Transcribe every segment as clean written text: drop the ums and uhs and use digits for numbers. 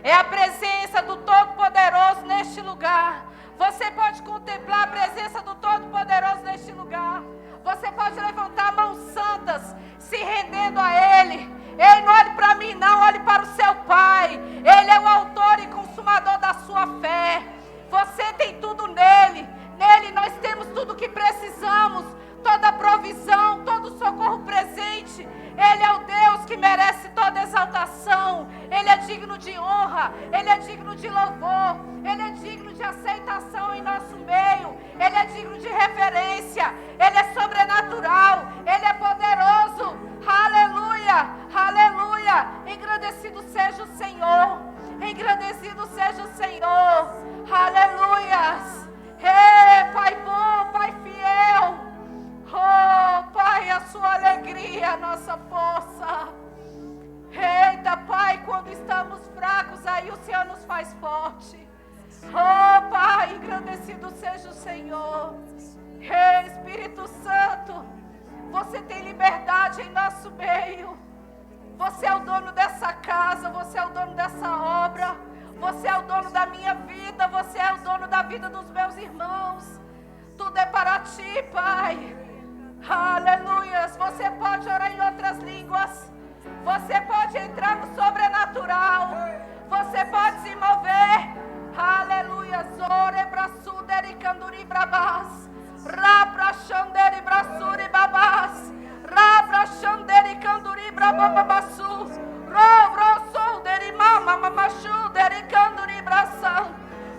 É a presença do Todo-Poderoso neste lugar. Você pode contemplar a presença do Todo-Poderoso neste lugar. Você pode levantar mãos santas, se rendendo a Ele. Ei, não olhe para mim não, olhe para o seu Pai. Ele é o autor e consumador da sua fé. Você tem tudo nele. Nele nós temos tudo o que precisamos. Toda a provisão, todo o socorro presente. Ele é o Deus que merece toda exaltação. Ele é digno de honra. Ele é digno de louvor. Ele é digno de aceitação em nosso meio. Ele é digno de reverência. Ele é sobrenatural. Ele é poderoso. Aleluia, aleluia. Engrandecido seja o Senhor. Engrandecido seja o Senhor. Aleluias. Ei, Pai bom, Pai fiel. Oh, Pai, a sua alegria, a nossa força. Eita, Pai, quando estamos fracos, aí o Senhor nos faz forte. Oh, Pai, engrandecido seja o Senhor. Ei, Espírito Santo, você tem liberdade em nosso meio. Você é o dono dessa casa, você é o dono dessa obra. Você é o dono da minha vida, você é o dono da vida dos meus irmãos. Tudo é para ti, Pai. Aleluias. Você pode orar em outras línguas. Você pode entrar no sobrenatural. Você pode se mover. Aleluia. Zore brasuderi canduri brabas. Rabra xanderi brasuri babas. Rabra xanderi canduri brabababasu. Rovro solderi mama mamachu deri canduri brasan.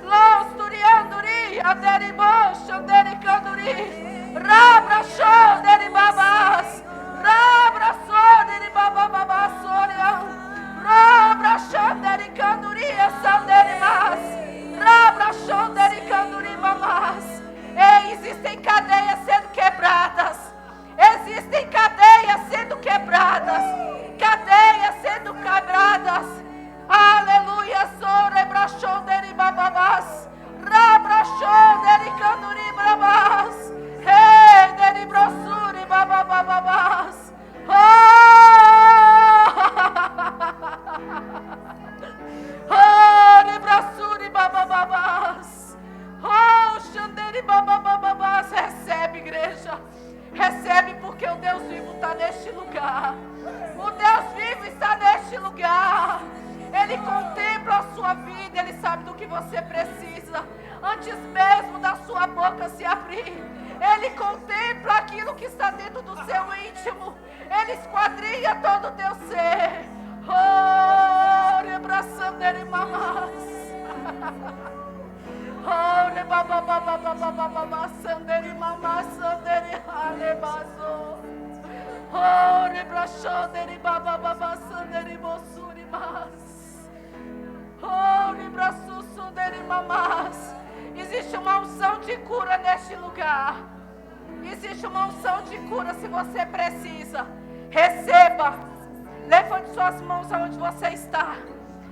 Los turianduri aderi bocho deri canduri. Rabra xanderi babas. Rabra sonderi babababasorian. Rabra xanderi canduri sanderi mas. Rabra xanderi canduri mamas. Ei, existem cadeias sendo quebradas. Existem cadeias sendo quebradas. Cadeias sendo quebradas. Aleluia. Sorebra xanderi bababas. Rabra xanderi canduri babas. Ei, deri brosuri babababas. Oh, brasuri babababas. Oh, xanderi babababas. Recebe, igreja. Recebe, porque o Deus vivo está neste lugar. O Deus vivo está neste lugar. Ele contempla a sua vida. Ele sabe do que você precisa. Antes mesmo da sua boca se abrir. Ele contempla aquilo que está dentro do seu íntimo. Ele esquadrinha todo o teu ser. Oh, rebraçandere mamas. Oh, rebabababababababa, sandere mamas, sandere alebazo. Oh, rebraçandere babababa, sandere mossuri mas. Oh, rebraçu, sandere mamas. Existe uma unção de cura neste lugar. Existe uma unção de cura se você precisa. Receba. Levante suas mãos aonde você está.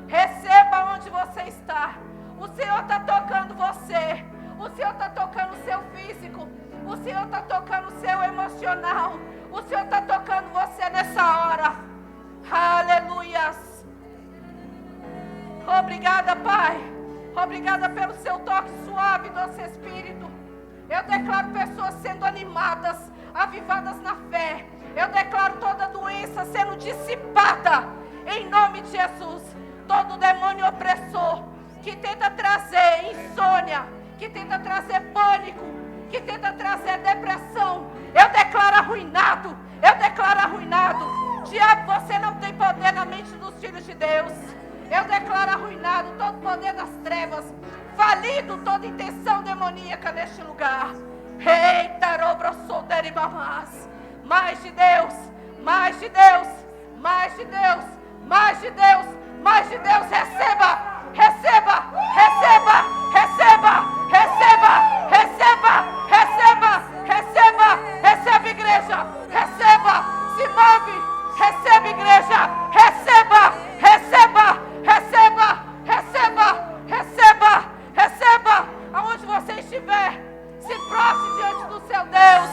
Receba onde você está. O Senhor está tocando você. O Senhor está tocando o seu físico. O Senhor está tocando o seu emocional. O Senhor está tocando você nessa hora. Aleluias. Obrigada, Pai. Obrigada pelo seu toque suave, doce Espírito. Eu declaro pessoas sendo animadas, avivadas na fé. Eu declaro toda doença sendo dissipada, em nome de Jesus. Todo demônio opressor que tenta trazer insônia, que tenta trazer pânico, que tenta trazer depressão, eu declaro arruinado. Eu declaro arruinado. Diabo, você não tem poder na mente dos filhos de Deus. Eu declaro arruinado todo o poder das trevas, falido toda intenção demoníaca neste lugar. Eita, robrosoderibamás. Mais de Deus, mais de Deus, mais de Deus, mais de Deus, mais de Deus. Receba, receba, receba, receba, receba, receba, receba, receba, receba, igreja, receba, se move, receba, igreja, receba, receba, receba, receba, receba, receba, aonde você estiver, se prostre diante do seu Deus.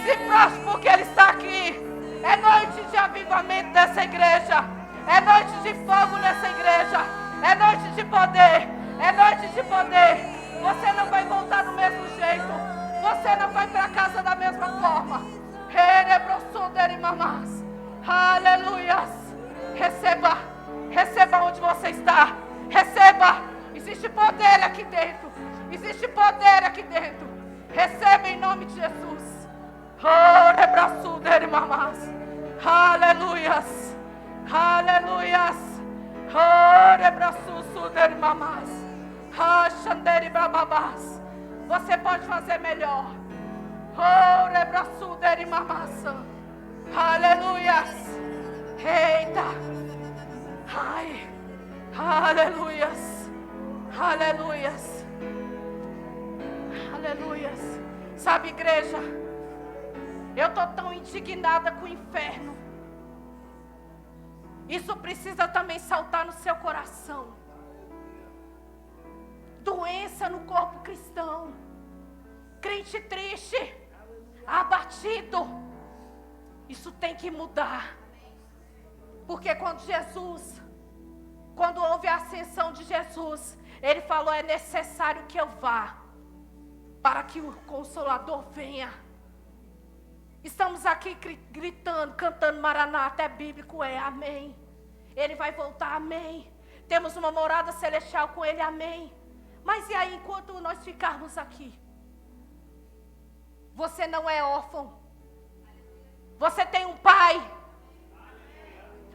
Se prostre porque Ele está aqui. É noite de avivamento nessa igreja. É noite de fogo nessa igreja. poder. É noite de poder. Você não vai voltar do mesmo jeito. Você não vai para casa da mesma forma. Aleluias. Receba. Receba onde você está. Receba. Existe poder aqui dentro. Existe poder aqui dentro. Receba em nome de Jesus. Aleluias. Aleluias. Você pode fazer melhor. Aleluias. Eita. Ai. Aleluias. Aleluias. Aleluias. Sabe, igreja, eu estou tão indignada com o inferno. Isso precisa também saltar no seu coração. Doença no corpo cristão. Crente triste, abatido. Isso tem que mudar. Porque quando houve a ascensão de Jesus, Ele falou: é necessário que eu vá, para que o Consolador venha. Estamos aqui gritando, cantando Maranata, é bíblico, amém. Ele vai voltar, amém. Temos uma morada celestial com Ele, amém. Mas e aí, enquanto nós ficarmos aqui? Você não é órfão. Você tem um pai.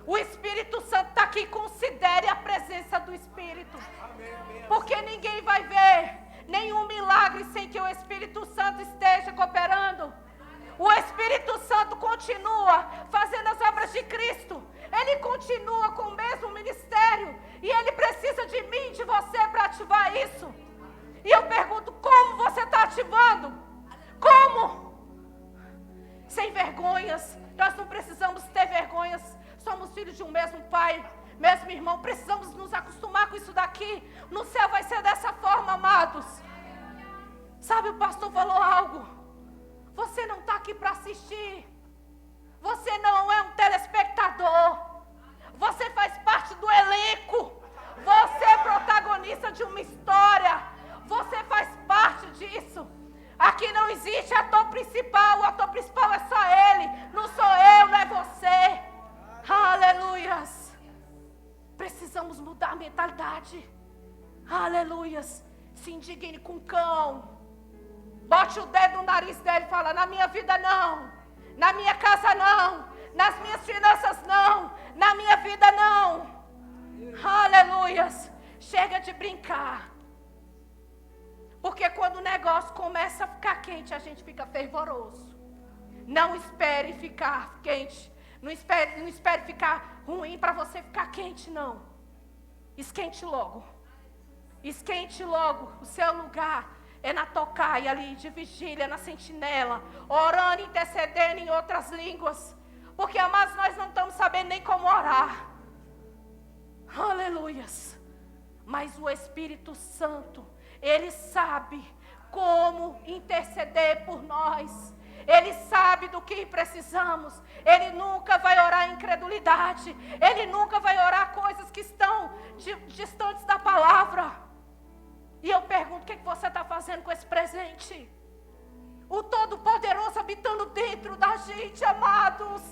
O Espírito Santo está aqui, considere a presença do Espírito. Porque ninguém vai ver nenhum milagre sem que o Espírito Santo esteja cooperando. O Espírito Santo continua fazendo as obras de Cristo. Ele continua com o mesmo ministério. E Ele precisa de mim, de você, para ativar isso. E eu pergunto, como você está ativando? Como? Sem vergonhas. Nós não precisamos ter vergonhas. Somos filhos de um mesmo pai, mesmo irmão. Precisamos nos acostumar com isso daqui. No céu vai ser dessa forma, amados. Sabe, o pastor falou algo. Você não está aqui para assistir. Você não é um telespectador. Você faz parte do elenco. Você é protagonista de uma história. Você faz parte disso. Aqui não existe ator principal. O ator principal é só Ele. Não sou eu, não é você. Aleluias. Precisamos mudar a mentalidade. Aleluias. Se indigne com o cão. Bote o dedo no nariz dele e fala: na minha vida não. Na minha casa não. Nas minhas finanças não. Na minha vida não. Aleluias. Chega de brincar. Porque quando o negócio começa a ficar quente, a gente fica fervoroso. Não espere ficar quente. Não espere ficar ruim para você ficar quente, não. Esquente logo. Esquente logo. O seu lugar é na tocaia ali, de vigília, na sentinela. Orando, intercedendo em outras línguas. Porque, amados, nós não estamos sabendo nem como orar. Aleluias. Mas o Espírito Santo, Ele sabe como interceder por nós. Ele sabe do que precisamos. Ele nunca vai orar incredulidade. Ele nunca vai orar coisas que estão distantes da palavra. E eu pergunto, o que você está fazendo com esse presente? O Todo-Poderoso habitando dentro da gente, amados.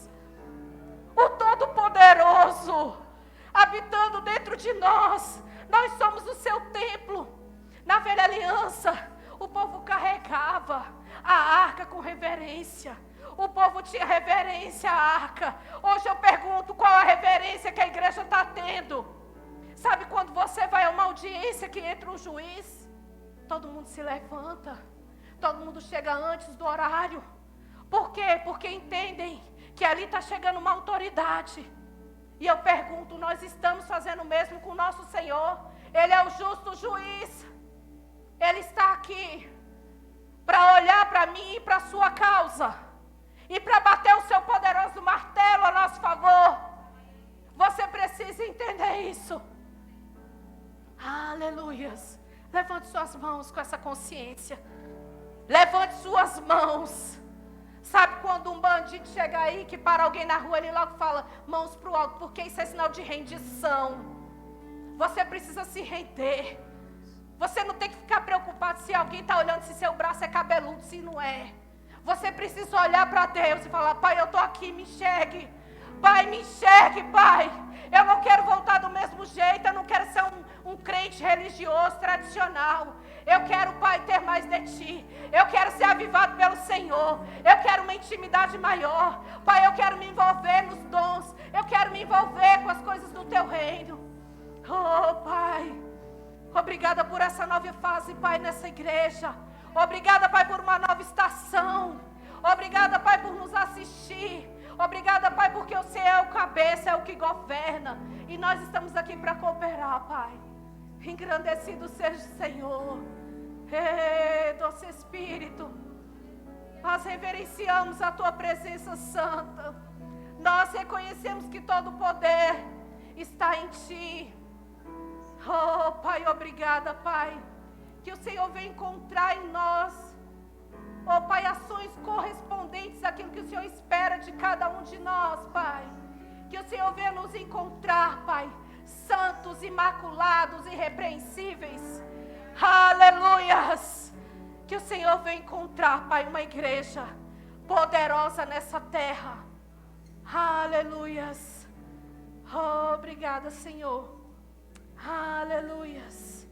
O Todo-Poderoso habitando dentro de nós. Nós somos o seu templo. Na velha aliança, o povo carregava a arca com reverência. O povo tinha reverência à arca. Hoje eu pergunto, qual a reverência que a igreja está tendo? Sabe quando você vai a uma audiência que entra um juiz? Todo mundo se levanta. Todo mundo chega antes do horário. Por quê? Porque entendem que ali está chegando uma autoridade. E eu pergunto, nós estamos fazendo o mesmo com o nosso Senhor? Ele é o justo juiz. Ele está aqui para olhar para mim e para a sua causa. E para bater o seu poderoso martelo a nosso favor. Você precisa entender isso. Aleluias. Levante suas mãos com essa consciência. Levante suas mãos. Sabe quando um bandido chega aí, que para alguém na rua, ele logo fala, mãos para o alto, porque isso é sinal de rendição. Você precisa se render. Você não tem que ficar preocupado se alguém está olhando, se seu braço é cabeludo, se não é. Você precisa olhar para Deus e falar: Pai, eu estou aqui, me enxergue. Pai, me enxergue, Pai. Eu não quero voltar do mesmo jeito, eu não quero ser um crente religioso, tradicional. Eu quero, Pai, ter mais de Ti. Eu quero ser avivado pelo Senhor. Eu quero uma intimidade maior. Pai, eu quero me envolver nos dons. Eu quero me envolver com as coisas do Teu reino. Oh, Pai. Obrigada por essa nova fase, Pai, nessa igreja. Obrigada, Pai, por uma nova estação. Obrigada, Pai, por nos assistir. Obrigada, Pai, porque o Senhor é o cabeça, é o que governa. E nós estamos aqui para cooperar, Pai. Engrandecido seja o Senhor. Ei, doce Espírito, nós reverenciamos a Tua presença santa. Nós reconhecemos que todo o poder está em Ti. Oh, Pai, obrigada, Pai. Que o Senhor venha encontrar em nós, oh, Pai, ações correspondentes àquilo que o Senhor espera de cada um de nós, Pai. Que o Senhor venha nos encontrar, Pai, santos, imaculados, irrepreensíveis. Aleluias. Que o Senhor venha encontrar, Pai, uma igreja poderosa nessa terra. Aleluias. Oh, obrigada, Senhor. Aleluias.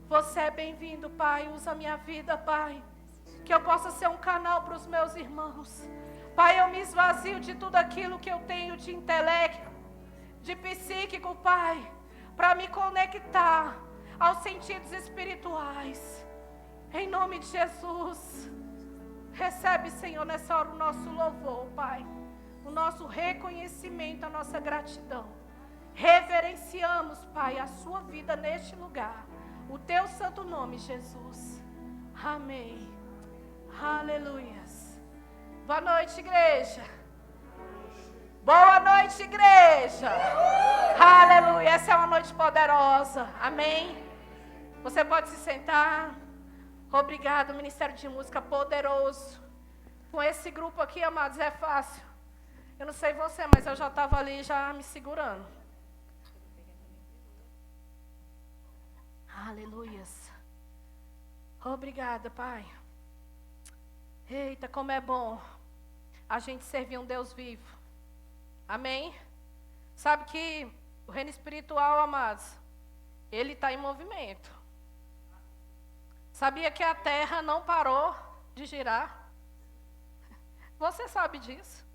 Você é bem-vindo, Pai. Usa a minha vida, Pai. Que eu possa ser um canal para os meus irmãos. Pai, eu me esvazio de tudo aquilo que eu tenho de intelecto, de psíquico, Pai, para me conectar aos sentidos espirituais. Em nome de Jesus. Recebe, Senhor, nessa hora o nosso louvor, Pai. O nosso reconhecimento, a nossa gratidão. Reverenciamos, Pai, a sua vida neste lugar. O Teu santo nome, Jesus. Amém. Aleluias. Boa noite, igreja. Boa noite, igreja. Aleluia. Essa é uma noite poderosa. Amém. Você pode se sentar. Obrigado, Ministério de Música poderoso. Com esse grupo aqui, amados, é fácil. Eu não sei você, mas eu já estava ali já me segurando. Aleluias. Obrigada, Pai. Eita, como é bom a gente servir um Deus vivo. Amém? Sabe que o reino espiritual, amados, ele está em movimento. Sabia que a terra não parou de girar? Você sabe disso?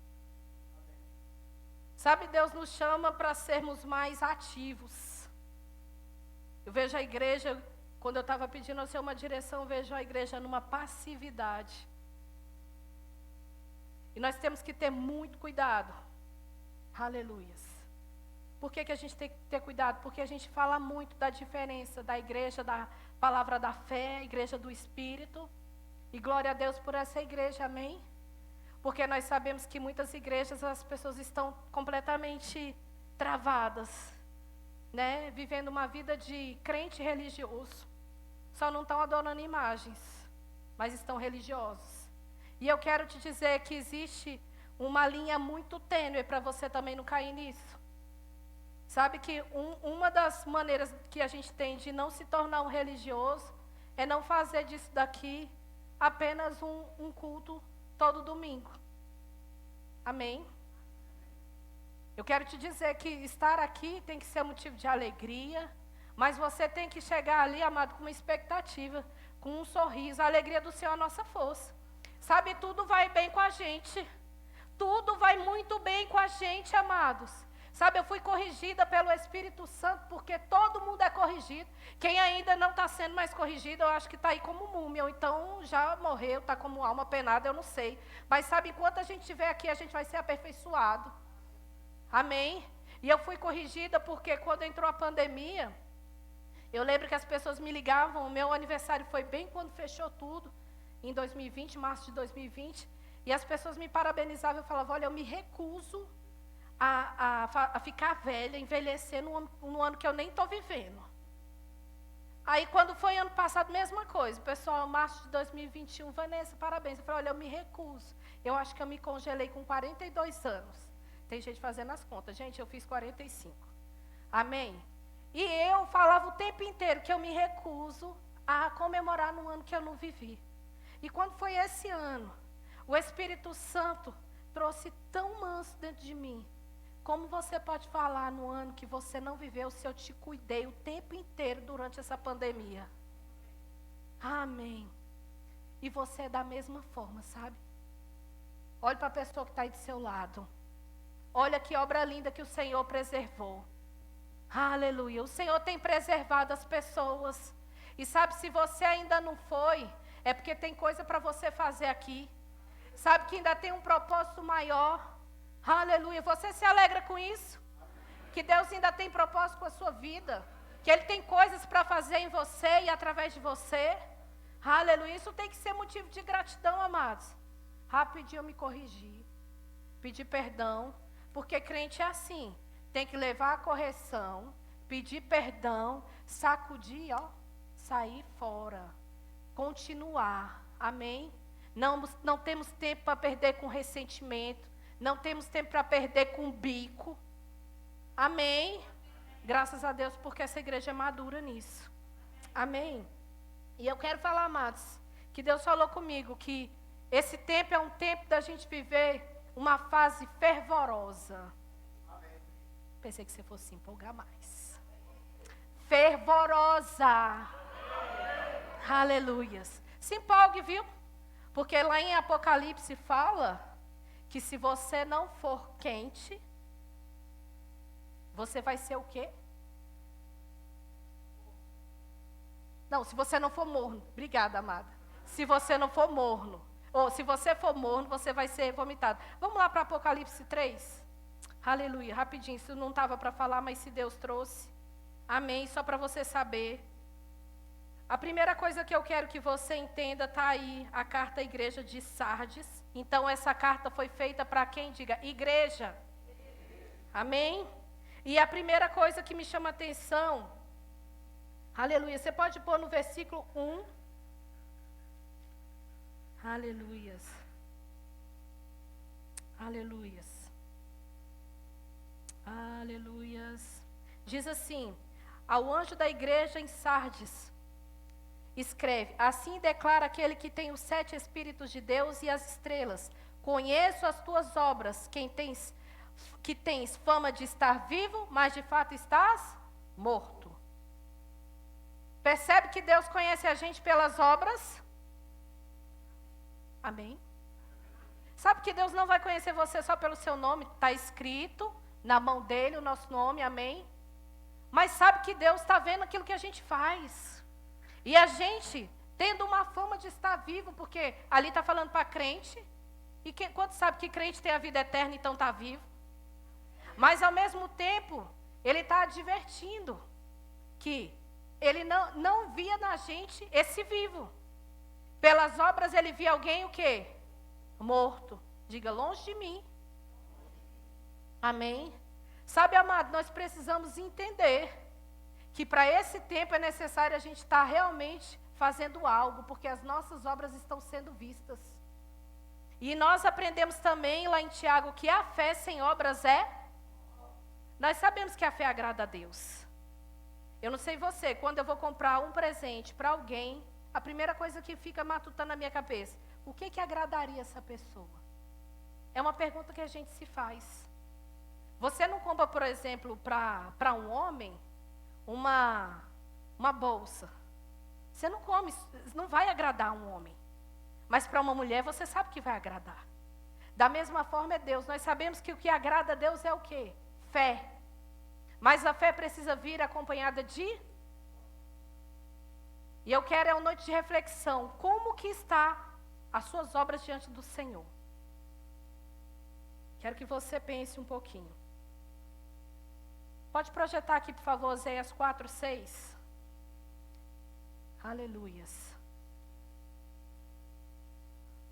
Sabe, Deus nos chama para sermos mais ativos. Eu vejo a igreja, quando eu estava pedindo ao Senhor uma direção, eu vejo a igreja numa passividade. E nós temos que ter muito cuidado. Aleluias. Por que a gente tem que ter cuidado? Porque a gente fala muito da diferença da igreja, da palavra da fé, igreja do Espírito. E glória a Deus por essa igreja, amém? Porque nós sabemos que muitas igrejas as pessoas estão completamente travadas, né? Vivendo uma vida de crente religioso. Só não estão adorando imagens, mas estão religiosos. E eu quero te dizer que existe uma linha muito tênue para você também não cair nisso. Sabe que uma das maneiras que a gente tem de não se tornar um religioso é não fazer disso daqui apenas um culto todo domingo. Amém? Eu quero te dizer que estar aqui tem que ser motivo de alegria, mas você tem que chegar ali, amado, com uma expectativa, com um sorriso. A alegria do Senhor é a nossa força. Sabe, tudo vai bem com a gente. Tudo vai muito bem com a gente, amados. Sabe, eu fui corrigida pelo Espírito Santo, porque todo mundo é corrigido. Quem ainda não está sendo mais corrigido, eu acho que está aí como múmia, ou então já morreu, está como alma penada, eu não sei. Mas sabe, enquanto a gente estiver aqui, a gente vai ser aperfeiçoado. Amém? E eu fui corrigida porque quando entrou a pandemia, eu lembro que as pessoas me ligavam, o meu aniversário foi bem quando fechou tudo, em 2020, março de 2020, e as pessoas me parabenizavam, eu falava, olha, eu me recuso a ficar velha, envelhecer no ano que eu nem estou vivendo. Aí quando foi ano passado, mesma coisa, o pessoal, março de 2021, Vanessa, parabéns. Eu falei, olha, eu me recuso. Eu acho que eu me congelei com 42 anos. Tem gente fazendo as contas. Gente, eu fiz 45. Amém? E eu falava o tempo inteiro que eu me recuso a comemorar num ano que eu não vivi. E quando foi esse ano, o Espírito Santo trouxe tão manso dentro de mim. Como você pode falar no ano que você não viveu se eu te cuidei o tempo inteiro durante essa pandemia? Amém. E você é da mesma forma, sabe? Olhe para a pessoa que está aí do seu lado. Olha que obra linda que o Senhor preservou. Aleluia. O Senhor tem preservado as pessoas. E sabe, se você ainda não foi, é porque tem coisa para você fazer aqui. Sabe que ainda tem um propósito maior. Aleluia. Você se alegra com isso? Que Deus ainda tem propósito com a sua vida. Que Ele tem coisas para fazer em você e através de você. Aleluia. Isso tem que ser motivo de gratidão, amados. Rapidinho eu me corrigi. Pedir perdão. Porque crente é assim. Tem que levar a correção. Pedir perdão. Sacudir, sair fora. Continuar. Amém? Não temos tempo para perder com ressentimento. Não temos tempo para perder com bico. Amém? Graças a Deus, porque essa igreja é madura nisso. Amém? E eu quero falar, amados, que Deus falou comigo que esse tempo é um tempo da gente viver uma fase fervorosa. Amém. Pensei que você fosse se empolgar mais. Fervorosa. Amém. Aleluias. Se empolgue, viu? Porque lá em Apocalipse fala que se você não for quente, você vai ser o quê? Não, se você não for morno. Obrigada, amada. Se você não for morno. Ou se você for morno, você vai ser vomitado. Vamos lá para Apocalipse 3. Aleluia, rapidinho. Isso não estava para falar, mas se Deus trouxe. Amém, só para você saber. A primeira coisa que eu quero que você entenda, está aí a carta à igreja de Sardes. Então, essa carta foi feita para quem? Diga, igreja. Amém? E a primeira coisa que me chama a atenção, aleluia, você pode pôr no versículo 1. Aleluias. Aleluias. Aleluias. Diz assim, ao anjo da igreja em Sardes, escreve, assim declara aquele que tem os 7 Espíritos de Deus e as estrelas. Conheço as tuas obras, que tens fama de estar vivo, mas de fato estás morto. Percebe que Deus conhece a gente pelas obras? Amém? Sabe que Deus não vai conhecer você só pelo seu nome, está escrito na mão dele o nosso nome, amém? Mas sabe que Deus está vendo aquilo que a gente faz. E a gente tendo uma fama de estar vivo, porque ali está falando para crente, e quanto sabe que crente tem a vida eterna, então está vivo? Mas ao mesmo tempo, ele está advertindo que ele não via na gente esse vivo. Pelas obras ele via alguém o quê? Morto. Diga, longe de mim. Amém? Sabe, amado, nós precisamos entender que para esse tempo é necessário a gente estar realmente fazendo algo, porque as nossas obras estão sendo vistas. E nós aprendemos também lá em Tiago que a fé sem obras Nós sabemos que a fé agrada a Deus. Eu não sei você, quando eu vou comprar um presente para alguém, a primeira coisa que fica matutando na minha cabeça, o que agradaria essa pessoa? É uma pergunta que a gente se faz. Você não compra, por exemplo, para um homem, uma bolsa. Você não come, não vai agradar um homem. Mas para uma mulher, você sabe que vai agradar. Da mesma forma é Deus. Nós sabemos que o que agrada a Deus é o quê? Fé. Mas a fé precisa vir acompanhada de... E eu quero, é uma noite de reflexão. Como que está as suas obras diante do Senhor? Quero que você pense um pouquinho. Pode projetar aqui, por favor, Oséias 4:6. Aleluias.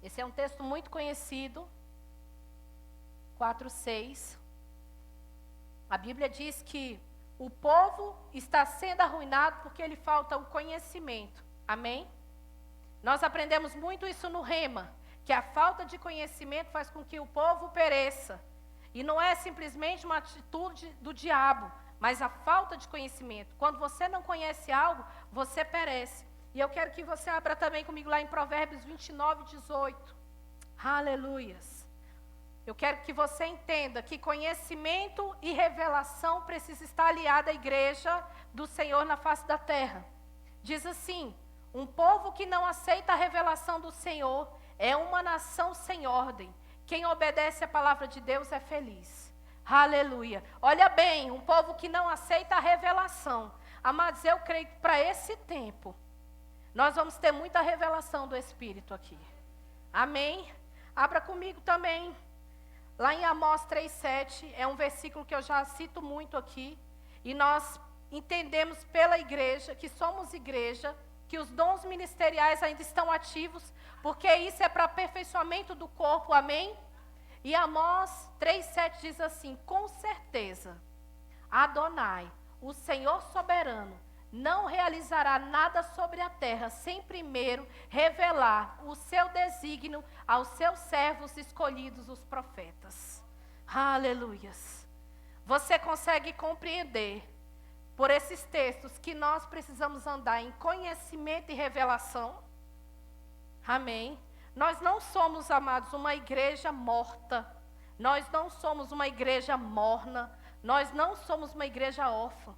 Esse é um texto muito conhecido. 4:6. A Bíblia diz que o povo está sendo arruinado porque lhe falta o conhecimento. Amém? Nós aprendemos muito isso no Rema, que a falta de conhecimento faz com que o povo pereça. E não é simplesmente uma atitude do diabo, mas a falta de conhecimento. Quando você não conhece algo, você perece. E eu quero que você abra também comigo lá em Provérbios 29, 18. Aleluias. Eu quero que você entenda que conhecimento e revelação precisam estar aliados à igreja do Senhor na face da terra. Diz assim: um povo que não aceita a revelação do Senhor é uma nação sem ordem. Quem obedece à palavra de Deus é feliz. Aleluia. Olha bem, um povo que não aceita a revelação. Amados, eu creio que para esse tempo, nós vamos ter muita revelação do Espírito aqui. Amém? Abra comigo também. Lá em Amós 3,7, é um versículo que eu já cito muito aqui. E nós entendemos pela igreja, que somos igreja, que os dons ministeriais ainda estão ativos, porque isso é para aperfeiçoamento do corpo, amém? E Amós 3,7 diz assim: com certeza, Adonai, o Senhor soberano, não realizará nada sobre a terra sem primeiro revelar o seu desígnio aos seus servos escolhidos, os profetas. Aleluias. Você consegue compreender por esses textos que nós precisamos andar em conhecimento e revelação? Amém. Nós não somos, amados, uma igreja morta. Nós não somos uma igreja morna. Nós não somos uma igreja órfã.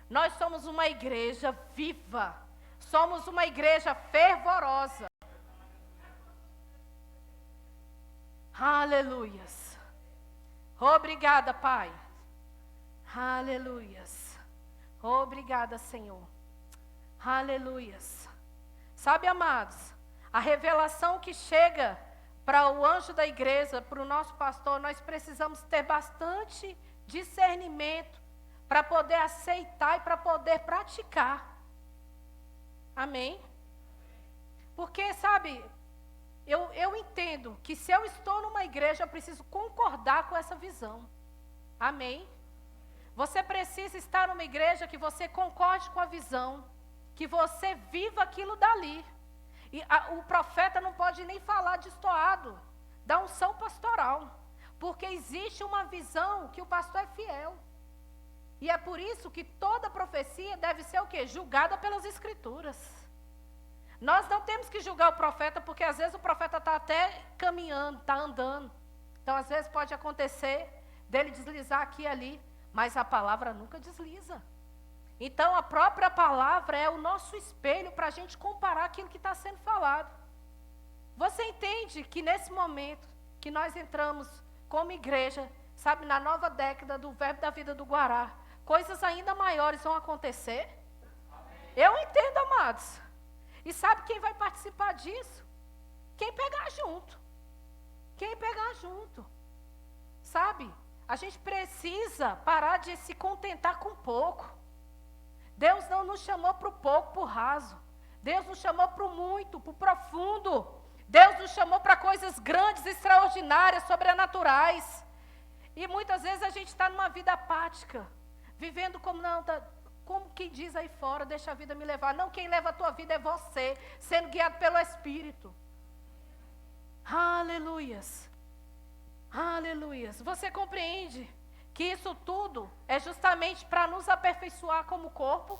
Nós somos uma igreja viva. Somos uma igreja fervorosa. Aleluias. Obrigada, Pai. Aleluias. Obrigada, Senhor. Aleluias. Sabe, amados, a revelação que chega para o anjo da igreja, para o nosso pastor, nós precisamos ter bastante discernimento para poder aceitar e para poder praticar. Amém? Porque, sabe, eu entendo que se eu estou numa igreja, eu preciso concordar com essa visão. Amém? Você precisa estar numa igreja que você concorde com a visão, que você viva aquilo dali. E o profeta não pode nem falar destoado da unção pastoral, porque existe uma visão que o pastor é fiel. E é por isso que toda profecia deve ser o quê? Julgada pelas escrituras. Nós não temos que julgar o profeta, porque às vezes o profeta está até caminhando, está andando. Então às vezes pode acontecer dele deslizar aqui e ali, mas a palavra nunca desliza. Então a própria palavra é o nosso espelho para a gente comparar aquilo que está sendo falado. Você entende que nesse momento que nós entramos como igreja, sabe, na nova década do Verbo da Vida do Guará, coisas ainda maiores vão acontecer? Eu entendo, amados. E sabe quem vai participar disso? Quem pegar junto. Quem pegar junto. Sabe? A gente precisa parar de se contentar com pouco. Deus não nos chamou para o pouco, para o raso. Deus nos chamou para o muito, para o profundo. Deus nos chamou para coisas grandes, extraordinárias, sobrenaturais. E muitas vezes a gente está numa vida apática, vivendo como não, como quem diz aí fora, deixa a vida me levar. Não, quem leva a tua vida é você, sendo guiado pelo Espírito. Aleluias. Aleluias. Você compreende que isso tudo é justamente para nos aperfeiçoar como corpo,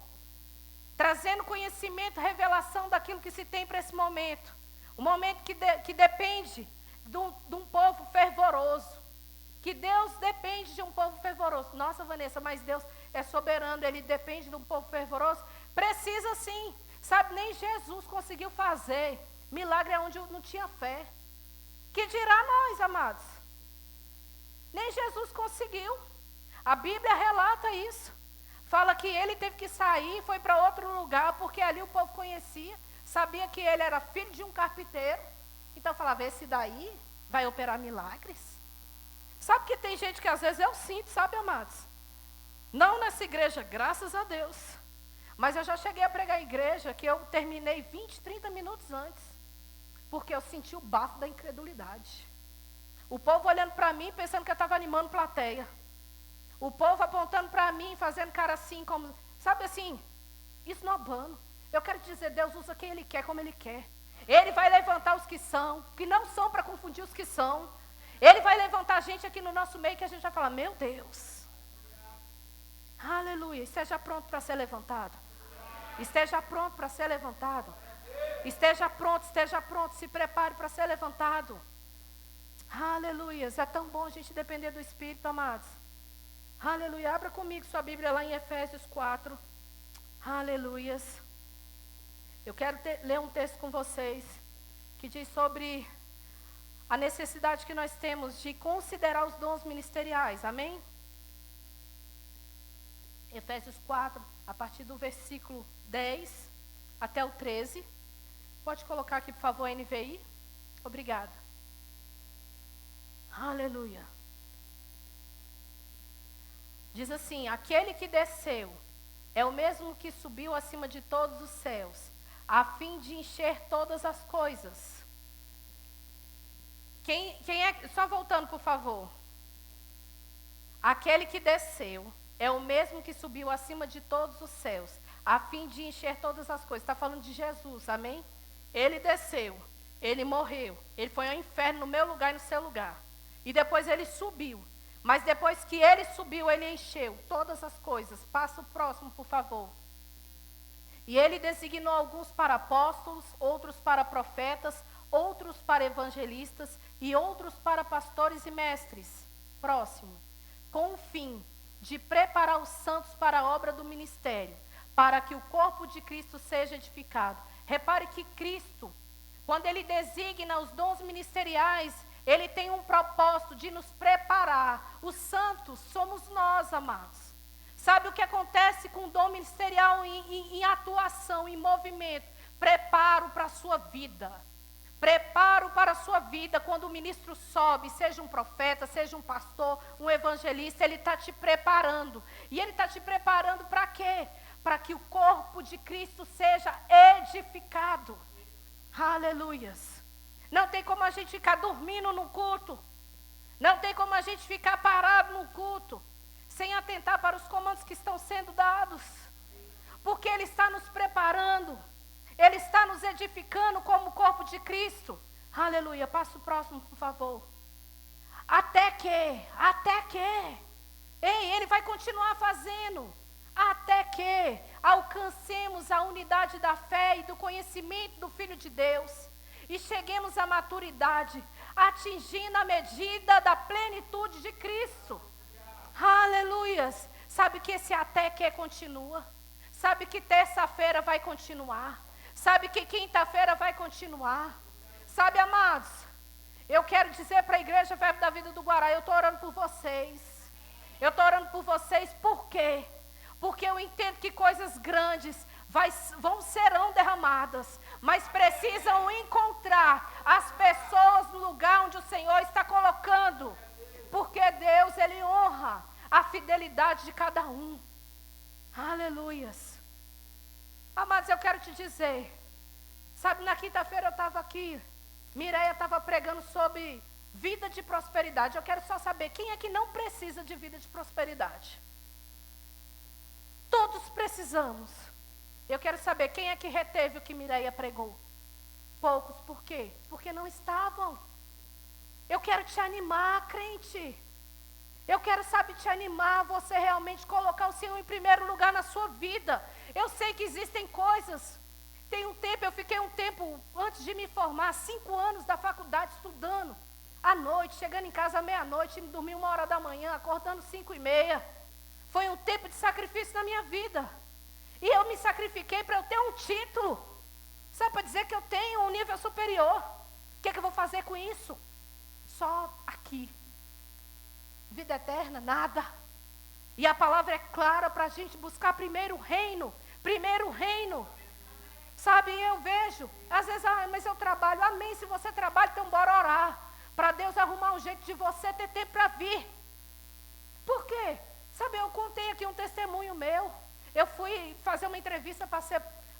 trazendo conhecimento, revelação daquilo que se tem para esse momento. Um momento que depende de um povo fervoroso. Que Deus depende de um povo fervoroso. Nossa, Vanessa, mas Deus é soberano, Ele depende de um povo fervoroso? Precisa sim. Sabe, nem Jesus conseguiu fazer milagre onde não tinha fé. Que dirá nós, amados? Nem Jesus conseguiu. A Bíblia relata isso. Fala que ele teve que sair, foi para outro lugar, porque ali o povo conhecia, sabia que ele era filho de um carpinteiro. Então falava, esse daí vai operar milagres? Sabe que tem gente que às vezes eu sinto, sabe, amados? Não nessa igreja, graças a Deus. Mas eu já cheguei a pregar a igreja que eu terminei 20, 30 minutos antes. Porque eu senti o bafo da incredulidade. O povo olhando para mim, pensando que eu estava animando plateia. O povo apontando para mim, fazendo cara assim, como, sabe assim, esnobando. Eu quero dizer, Deus usa quem Ele quer, como Ele quer. Ele vai levantar os que não são para confundir os que são. Ele vai levantar gente aqui no nosso meio que a gente vai falar, meu Deus. Aleluia. Esteja pronto para ser levantado. Esteja pronto para ser levantado. Esteja pronto, se prepare para ser levantado. Aleluia. É tão bom a gente depender do Espírito, amados. Aleluia. Abra comigo sua Bíblia lá em Efésios 4. Aleluias. Eu quero ler um texto com vocês que diz sobre a necessidade que nós temos de considerar os dons ministeriais. Amém? Efésios 4, a partir do versículo 10 até o 13. Pode colocar aqui, por favor, a NVI. Obrigada. Aleluia. Diz assim: aquele que desceu é o mesmo que subiu acima de todos os céus, a fim de encher todas as coisas. Quem é? Só voltando, por favor. Aquele que desceu é o mesmo que subiu acima de todos os céus, a fim de encher todas as coisas. Está falando de Jesus, amém? Ele desceu, ele morreu, ele foi ao inferno no meu lugar e no seu lugar. E depois ele subiu. Mas depois que ele subiu, ele encheu todas as coisas. Passa o próximo, por favor. E ele designou alguns para apóstolos, outros para profetas, outros para evangelistas e outros para pastores e mestres. Próximo. Com o fim de preparar os santos para a obra do ministério, para que o corpo de Cristo seja edificado. Repare que Cristo, quando ele designa os dons ministeriais, ele tem um propósito de nos preparar. Os santos somos nós, amados. Sabe o que acontece com o dom ministerial em atuação, em movimento? Preparo para a sua vida. Preparo para a sua vida. Quando o ministro sobe, seja um profeta, seja um pastor, um evangelista, ele está te preparando. E ele está te preparando para quê? Para que o corpo de Cristo seja edificado. Aleluias. Não tem como a gente ficar dormindo no culto. Não tem como a gente ficar parado no culto, sem atentar para os comandos que estão sendo dados. Porque Ele está nos preparando. Ele está nos edificando como corpo de Cristo. Aleluia. Passa o próximo, por favor. Até que. Ei, Ele vai continuar fazendo. Até que alcancemos a unidade da fé e do conhecimento do Filho de Deus. E cheguemos à maturidade, atingindo a medida da plenitude de Cristo. Aleluias. Sabe que esse até que continua. Sabe que terça-feira vai continuar. Sabe que quinta-feira vai continuar. Sabe, amados, eu quero dizer para a Igreja Verbo da Vida do Guará, eu estou orando por vocês. Eu estou orando por vocês, por quê? Porque eu entendo que coisas grandes serão derramadas, mas precisam encontrar as pessoas no lugar onde o Senhor está colocando, porque Deus, Ele honra a fidelidade de cada um. Aleluias. Amados, eu quero te dizer, sabe, na quinta-feira eu estava aqui, Mireia estava pregando sobre vida de prosperidade. Eu quero só saber, quem é que não precisa de vida de prosperidade? Todos precisamos. Eu quero saber, quem é que reteve o que Mireia pregou? Poucos. Por quê? Porque não estavam. Eu quero te animar, crente. Eu quero, sabe, te animar, você realmente colocar o Senhor em primeiro lugar na sua vida. Eu sei que existem coisas. Tem um tempo, eu fiquei um tempo, antes de me formar, 5 anos da faculdade estudando. À noite, chegando em casa à meia-noite, indo dormir 1h da manhã, acordando 5h30. Foi um tempo de sacrifício na minha vida. E eu me sacrifiquei para eu ter um título. Sabe, para dizer que eu tenho um nível superior. O que é que eu vou fazer com isso? Só aqui. Vida eterna, nada. E a palavra é clara para a gente buscar primeiro o reino. Primeiro o reino. Sabe, eu vejo, às vezes, mas eu trabalho. Amém, se você trabalha, então bora orar. Para Deus arrumar um jeito de você ter tempo para vir. Por quê? Sabe, eu contei aqui um testemunho meu. Eu fui fazer uma entrevista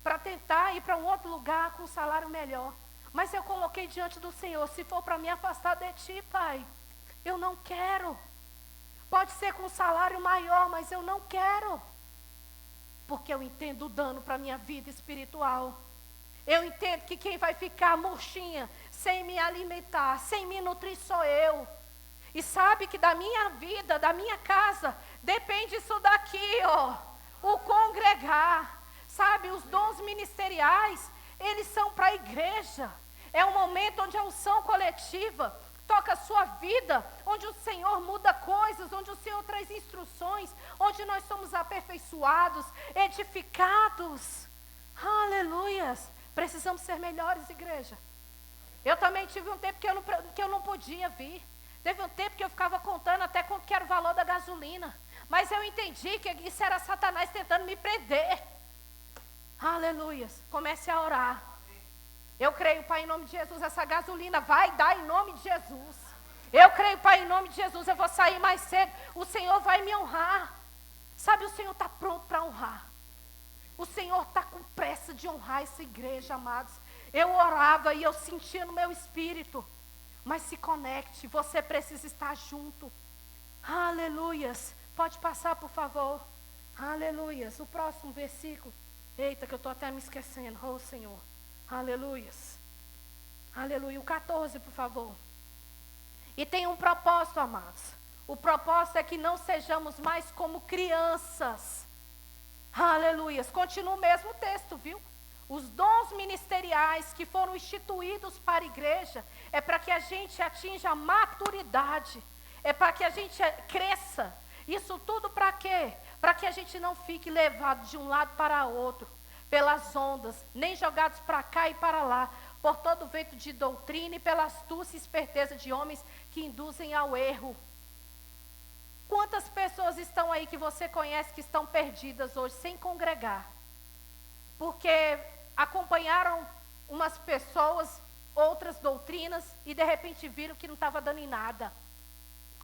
para tentar ir para um outro lugar com um salário melhor. Mas eu coloquei diante do Senhor, se for para me afastar de Ti, Pai, eu não quero. Pode ser com um salário maior, mas eu não quero. Porque eu entendo o dano para a minha vida espiritual. Eu entendo que quem vai ficar murchinha, sem me alimentar, sem me nutrir, sou eu. E sabe que da minha vida, da minha casa, depende isso daqui, ó. O congregar. Sabe, os dons ministeriais, eles são para a igreja. É um momento onde a unção coletiva toca a sua vida, onde o Senhor muda coisas, onde o Senhor traz instruções, onde nós somos aperfeiçoados, edificados. Aleluias. Precisamos ser melhores, igreja. Eu também tive um tempo que eu não podia vir. Teve um tempo que eu ficava contando até quanto que era o valor da gasolina. Mas eu entendi que isso era Satanás tentando me prender. Aleluias. Comece a orar. Eu creio, Pai, em nome de Jesus, essa gasolina vai dar em nome de Jesus. Eu creio, Pai, em nome de Jesus, eu vou sair mais cedo. O Senhor vai me honrar. Sabe, o Senhor está pronto para honrar. O Senhor está com pressa de honrar essa igreja, amados. Eu orava e eu sentia no meu espírito. Mas se conecte, você precisa estar junto. Aleluias. Pode passar, por favor. Aleluias. O próximo versículo. Eita, que eu estou até me esquecendo. Oh, Senhor. Aleluias. Aleluia. O 14, por favor. E tem um propósito, amados. O propósito é que não sejamos mais como crianças. Aleluias. Continua o mesmo texto, viu? Os dons ministeriais que foram instituídos para a igreja é para que a gente atinja a maturidade. É para que a gente cresça. Isso tudo para quê? Para que a gente não fique levado de um lado para outro, pelas ondas, nem jogados para cá e para lá, por todo vento de doutrina e pela astúcia e esperteza de homens que induzem ao erro. Quantas pessoas estão aí que você conhece que estão perdidas hoje, sem congregar? Porque acompanharam umas pessoas, outras doutrinas, e de repente viram que não estava dando em nada.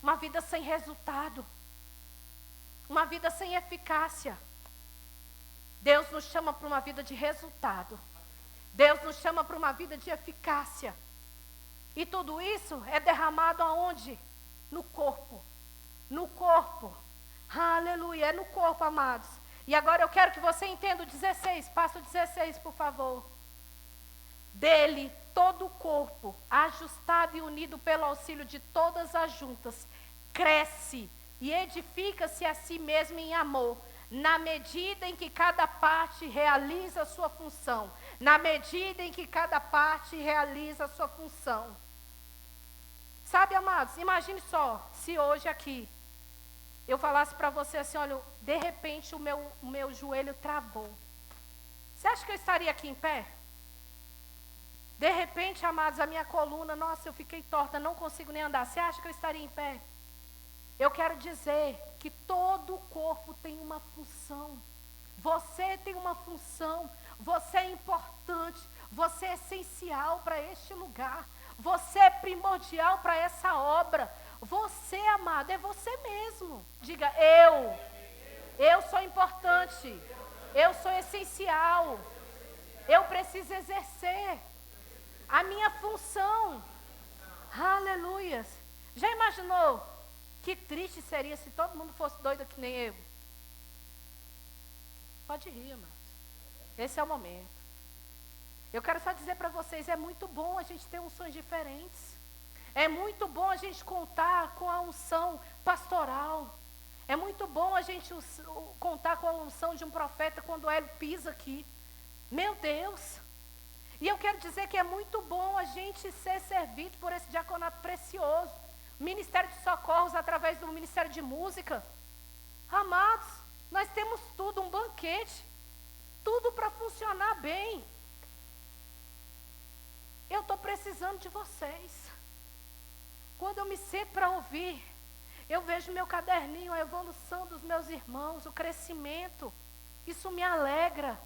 Uma vida sem resultado. Uma vida sem eficácia. Deus nos chama para uma vida de resultado. Deus nos chama para uma vida de eficácia. E tudo isso é derramado aonde? No corpo. No corpo. Aleluia. É no corpo, amados. E agora eu quero que você entenda o 16. Passa o 16, por favor. Dele, todo o corpo, ajustado e unido pelo auxílio de todas as juntas, cresce e edifica-se a si mesmo em amor, na medida em que cada parte realiza a sua função. Na medida em que cada parte realiza a sua função. Sabe, amados, imagine só, se hoje aqui eu falasse para você assim, olha, de repente o meu joelho travou. Você acha que eu estaria aqui em pé? De repente, amados, a minha coluna, nossa, eu fiquei torta, não consigo nem andar. Você acha que eu estaria em pé? Eu quero dizer que todo o corpo tem uma função. Você tem uma função. Você é importante. Você é essencial para este lugar. Você é primordial para essa obra. Você, amado, é você mesmo. Diga, eu sou importante. Eu sou essencial. Eu preciso exercer a minha função. Aleluias. Já imaginou que triste seria se todo mundo fosse doido que nem eu? Pode rir, amados. Esse é o momento. Eu quero só dizer para vocês, é muito bom a gente ter unções diferentes. É muito bom a gente contar com a unção pastoral. É muito bom a gente contar com a unção de um profeta quando ele pisa aqui. Meu Deus! E eu quero dizer que é muito bom a gente ser servido por esse diaconato precioso. Ministério de socorros através do Ministério de Música. Amados, nós temos tudo, um banquete. Tudo para funcionar bem. Eu estou precisando de vocês. Quando eu me sento para ouvir, eu vejo meu caderninho, a evolução dos meus irmãos, o crescimento. Isso me alegra.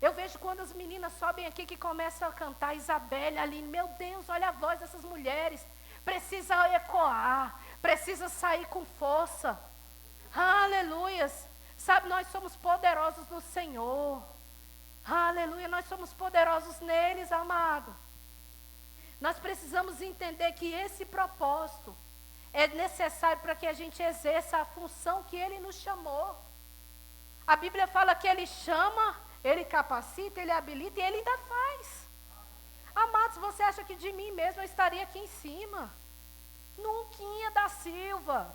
Eu vejo quando as meninas sobem aqui que começam a cantar, Isabelle, Aline, meu Deus, olha a voz dessas mulheres. Precisa ecoar, precisa sair com força. Aleluias. Sabe, nós somos poderosos no Senhor. Aleluia, nós somos poderosos neles, amado. Nós precisamos entender que esse propósito é necessário para que a gente exerça a função que Ele nos chamou. A Bíblia fala que Ele chama, Ele capacita, Ele habilita e Ele ainda faz. Amados, você acha que de mim mesmo eu estaria aqui em cima? Nunquinha da Silva.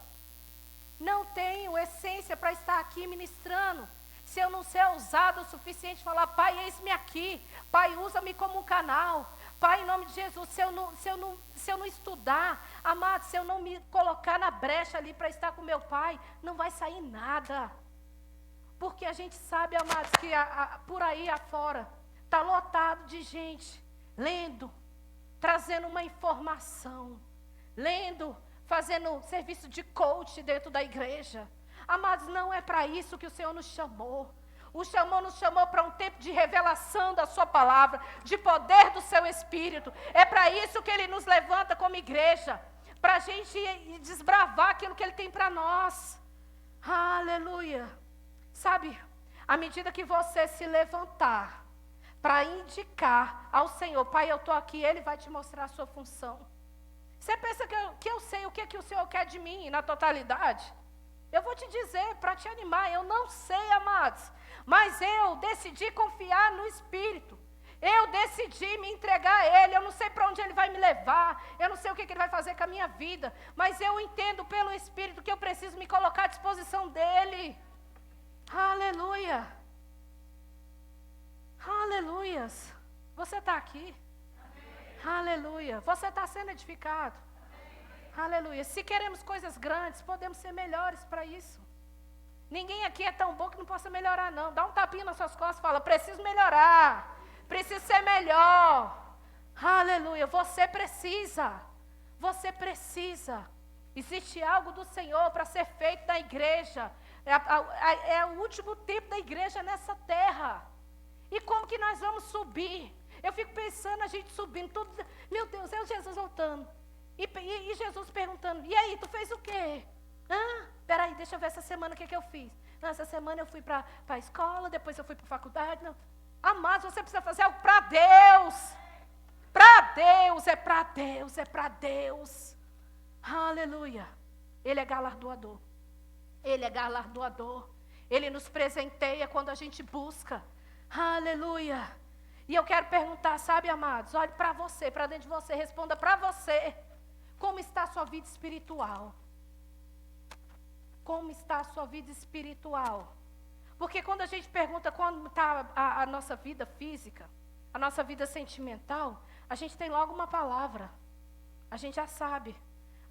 Não tenho essência para estar aqui ministrando. Se eu não ser ousado o suficiente, falar, Pai, eis-me aqui. Pai, usa-me como um canal. Pai, em nome de Jesus, se eu não estudar, amado, se eu não me colocar na brecha ali para estar com meu Pai, não vai sair nada. Porque a gente sabe, amados, que por aí afora está lotado de gente lendo, trazendo uma informação, lendo, fazendo serviço de coach dentro da igreja. Amados, não é para isso que o Senhor nos chamou. O Senhor nos chamou para um tempo de revelação da sua palavra, de poder do seu Espírito. É para isso que Ele nos levanta como igreja, para a gente desbravar aquilo que Ele tem para nós. Aleluia. Sabe, à medida que você se levantar para indicar ao Senhor, Pai, eu estou aqui, Ele vai te mostrar a sua função. Você pensa que eu sei o que o Senhor quer de mim na totalidade? Eu vou te dizer, para te animar, eu não sei, amados, mas eu decidi confiar no Espírito. Eu decidi me entregar a Ele. Eu não sei para onde Ele vai me levar, eu não sei o que Ele vai fazer com a minha vida, mas eu entendo pelo Espírito que eu preciso me colocar à disposição dEle. Aleluia. Aleluias. Você está aqui? Amém. Aleluia. Você está sendo edificado? Amém. Aleluia. Se queremos coisas grandes, podemos ser melhores para isso. Ninguém aqui é tão bom que não possa melhorar, não. Dá um tapinha nas suas costas e fala, preciso melhorar. Preciso ser melhor. Aleluia. Você precisa. Você precisa. Existe algo do Senhor para ser feito na igreja. É o último tempo da igreja nessa terra. E como que nós vamos subir? Eu fico pensando, a gente subindo, tudo, meu Deus, é o Jesus voltando. E Jesus perguntando, e aí, tu fez o quê? Peraí, deixa eu ver essa semana o que eu fiz. Não, essa semana eu fui para a escola, depois eu fui para a faculdade. Não. Amados, você precisa fazer algo para Deus. Para Deus, é para Deus, é para Deus. Aleluia. Ele é galardoador. Ele é galardoador. Ele nos presenteia quando a gente busca. Aleluia. E eu quero perguntar, sabe, amados? Olhe para você, para dentro de você, responda para você. Como está a sua vida espiritual? Como está a sua vida espiritual? Porque quando a gente pergunta como está a nossa vida física, a nossa vida sentimental, a gente tem logo uma palavra. A gente já sabe.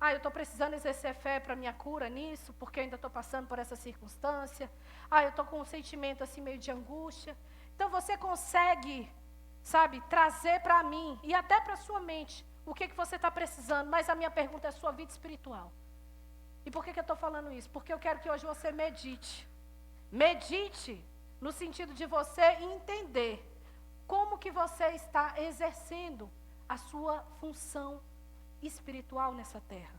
Eu estou precisando exercer fé para minha cura nisso, porque eu ainda estou passando por essa circunstância. Eu estou com um sentimento assim meio de angústia. Então você consegue, sabe, trazer para mim e até para a sua mente o que você está precisando. Mas a minha pergunta é a sua vida espiritual. E por que eu estou falando isso? Porque eu quero que hoje você medite. Medite no sentido de você entender como que você está exercendo a sua função espiritual nessa terra.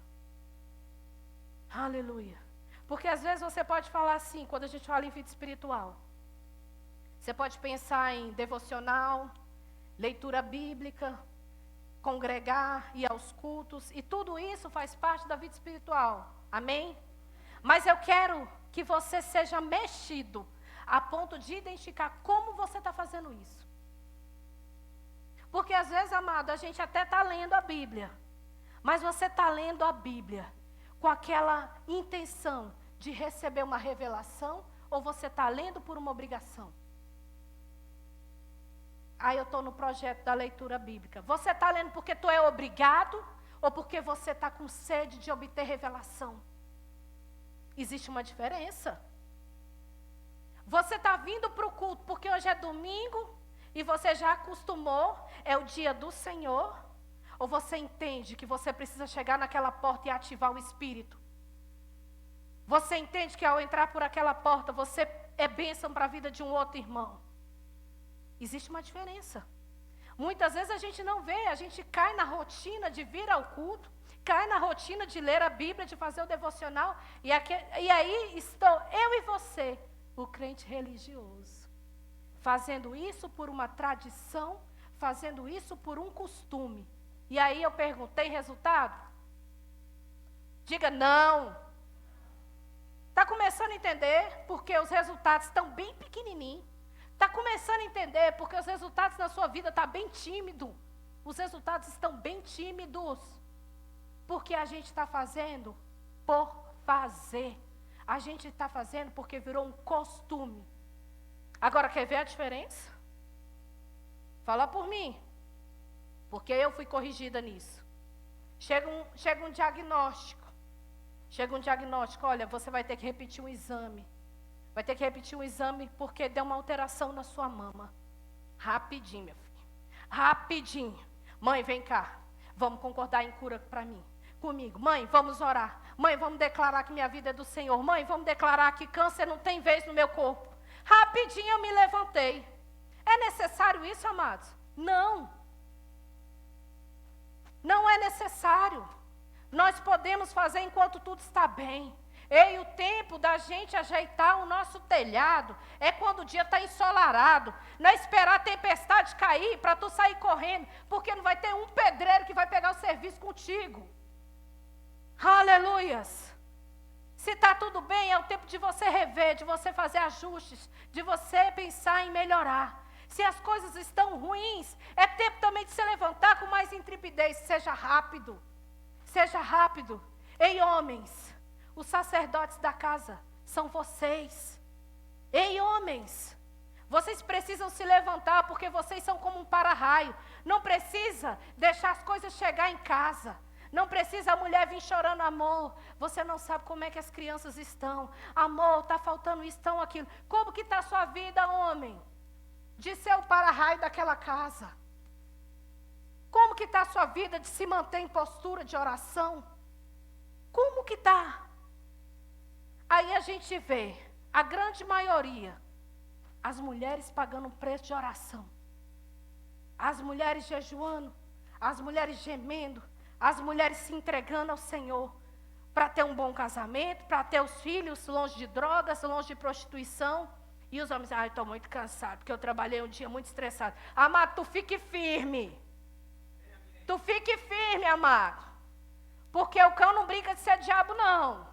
Aleluia. Porque às vezes você pode falar assim, quando a gente fala em vida espiritual. Você pode pensar em devocional, leitura bíblica, congregar, ir aos cultos, e tudo isso faz parte da vida espiritual. Amém? Mas eu quero que você seja mexido a ponto de identificar como você está fazendo isso. Porque às vezes, amado, a gente até está lendo a Bíblia, mas você está lendo a Bíblia com aquela intenção de receber uma revelação, ou você está lendo por uma obrigação? Eu estou no projeto da leitura bíblica. Você está lendo porque tu é obrigado, ou porque você está com sede de obter revelação? Existe uma diferença. Você está vindo para o culto porque hoje é domingo, e você já acostumou, é o dia do Senhor, ou você entende que você precisa chegar naquela porta e ativar o Espírito? Você entende que ao entrar por aquela porta, você é bênção para a vida de um outro irmão? Existe uma diferença. Muitas vezes a gente não vê, a gente cai na rotina de vir ao culto, cai na rotina de ler a Bíblia, de fazer o devocional, e aí estou eu e você, o crente religioso, fazendo isso por uma tradição, fazendo isso por um costume. E aí eu pergunto, tem resultado? Diga não. Está começando a entender porque os resultados estão bem pequenininhos. Está começando a entender porque os resultados da sua vida estão bem tímidos. Os resultados estão bem tímidos. porque a gente está fazendo por fazer. A gente está fazendo porque virou um costume. Agora, quer ver a diferença? Fala por mim. Porque eu fui corrigida nisso. Chega um diagnóstico. Chega um diagnóstico, olha, você vai ter que repetir um exame. Vai ter que repetir um exame porque deu uma alteração na sua mama. Rapidinho, meu filho. Rapidinho. Mãe, vem cá. Vamos concordar em cura para mim. Comigo. Mãe, vamos orar. Mãe, vamos declarar que minha vida é do Senhor. Mãe, vamos declarar que câncer não tem vez no meu corpo. Rapidinho eu me levantei. É necessário isso, amados? Não. Não é necessário. Nós podemos fazer enquanto tudo está bem. E o tempo da gente ajeitar o nosso telhado é quando o dia está ensolarado. Não é esperar a tempestade cair para tu sair correndo, porque não vai ter um pedreiro que vai pegar o serviço contigo. Aleluias. Se está tudo bem, é o tempo de você rever, de você fazer ajustes, de você pensar em melhorar. Se as coisas estão ruins, é tempo também de se levantar com mais intrepidez. Seja rápido. Seja rápido. Ei, homens, os sacerdotes da casa são vocês. Ei, homens, vocês precisam se levantar porque vocês são como um para-raio. Não precisa deixar as coisas chegar em casa. Não precisa a mulher vir chorando, amor, você não sabe como é que as crianças estão. Amor, está faltando isso, estão aquilo. Como que está a sua vida, homem? De ser o para-raio daquela casa. Como que está a sua vida de se manter em postura de oração? Como que está? Aí a gente vê, a grande maioria, as mulheres pagando um preço de oração. As mulheres jejuando, as mulheres gemendo, as mulheres se entregando ao Senhor para ter um bom casamento, para ter os filhos longe de drogas, longe de prostituição. E os homens, eu estou muito cansado, porque eu trabalhei um dia muito estressado. Amado, tu fique firme. Tu fique firme, amado. Porque o cão não brinca de ser diabo, não.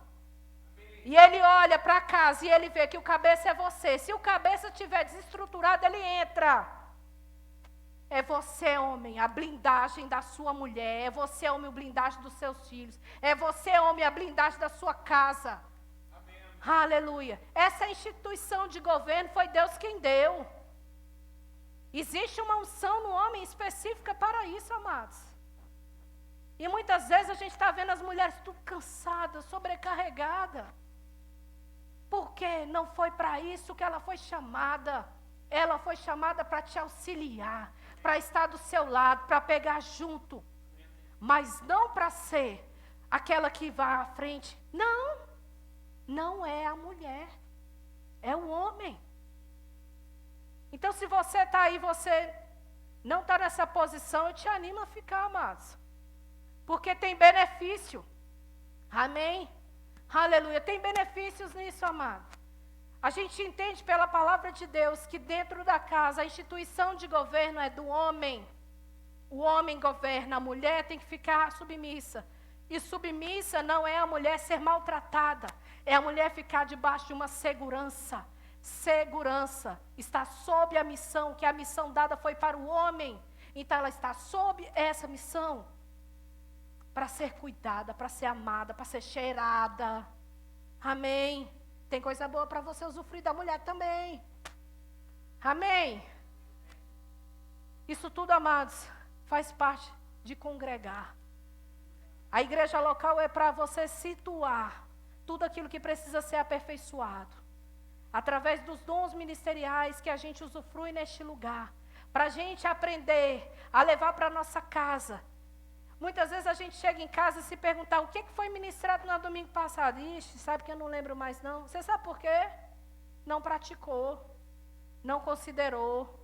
E ele olha para casa e ele vê que o cabeça é você. Se o cabeça estiver desestruturado, ele entra. É você, homem, a blindagem da sua mulher. É você, homem, a blindagem dos seus filhos. É você, homem, a blindagem da sua casa. Amém. Aleluia. Essa instituição de governo foi Deus quem deu. Existe uma unção no homem específica para isso, amados. E muitas vezes a gente está vendo as mulheres tudo cansadas, sobrecarregadas. Porque não foi para isso que ela foi chamada. Ela foi chamada para te auxiliar, para estar do seu lado, para pegar junto. Mas não para ser aquela que vai à frente. Não, não é a mulher, é o homem. Então, se você está aí, você não está nessa posição, eu te animo a ficar, amados. Porque tem benefício. Amém? Aleluia. Tem benefícios nisso, amado. A gente entende pela palavra de Deus que dentro da casa a instituição de governo é do homem. O homem governa, a mulher tem que ficar submissa. E submissa não é a mulher ser maltratada, é a mulher ficar debaixo de uma segurança. Segurança, está sob a missão, que a missão dada foi para o homem. Então ela está sob essa missão, para ser cuidada, para ser amada, para ser cheirada. Amém? Tem coisa boa para você usufruir da mulher também. Amém? Isso tudo, amados, faz parte de congregar. A igreja local é para você situar tudo aquilo que precisa ser aperfeiçoado. Através dos dons ministeriais que a gente usufrui neste lugar. Para a gente aprender a levar para a nossa casa. Muitas vezes a gente chega em casa e se perguntar o que foi ministrado no domingo passado. Ixi, sabe que eu não lembro mais não. Você sabe por quê? Não praticou. Não considerou.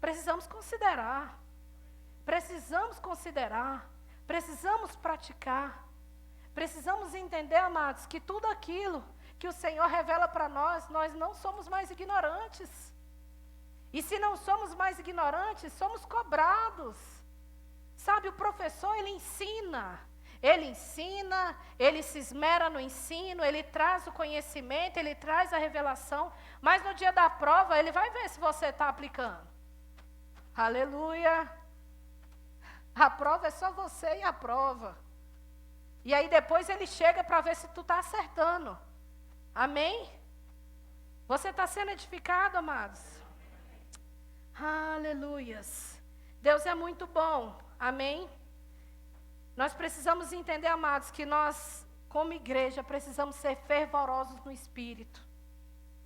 Precisamos considerar. Precisamos considerar. Precisamos praticar. Precisamos entender, amados, que tudo aquilo que o Senhor revela para nós, nós não somos mais ignorantes. E se não somos mais ignorantes, somos cobrados. Sabe, o professor, ele ensina, ele se esmera no ensino, ele traz o conhecimento, ele traz a revelação, mas no dia da prova, ele vai ver se você está aplicando. Aleluia, A prova é só você e a prova. E aí depois ele chega para ver se tu está acertando. Amém? Você está sendo edificado, amados? Aleluias. Deus é muito bom. Amém? Nós precisamos entender, amados, que nós, como igreja, precisamos ser fervorosos no Espírito.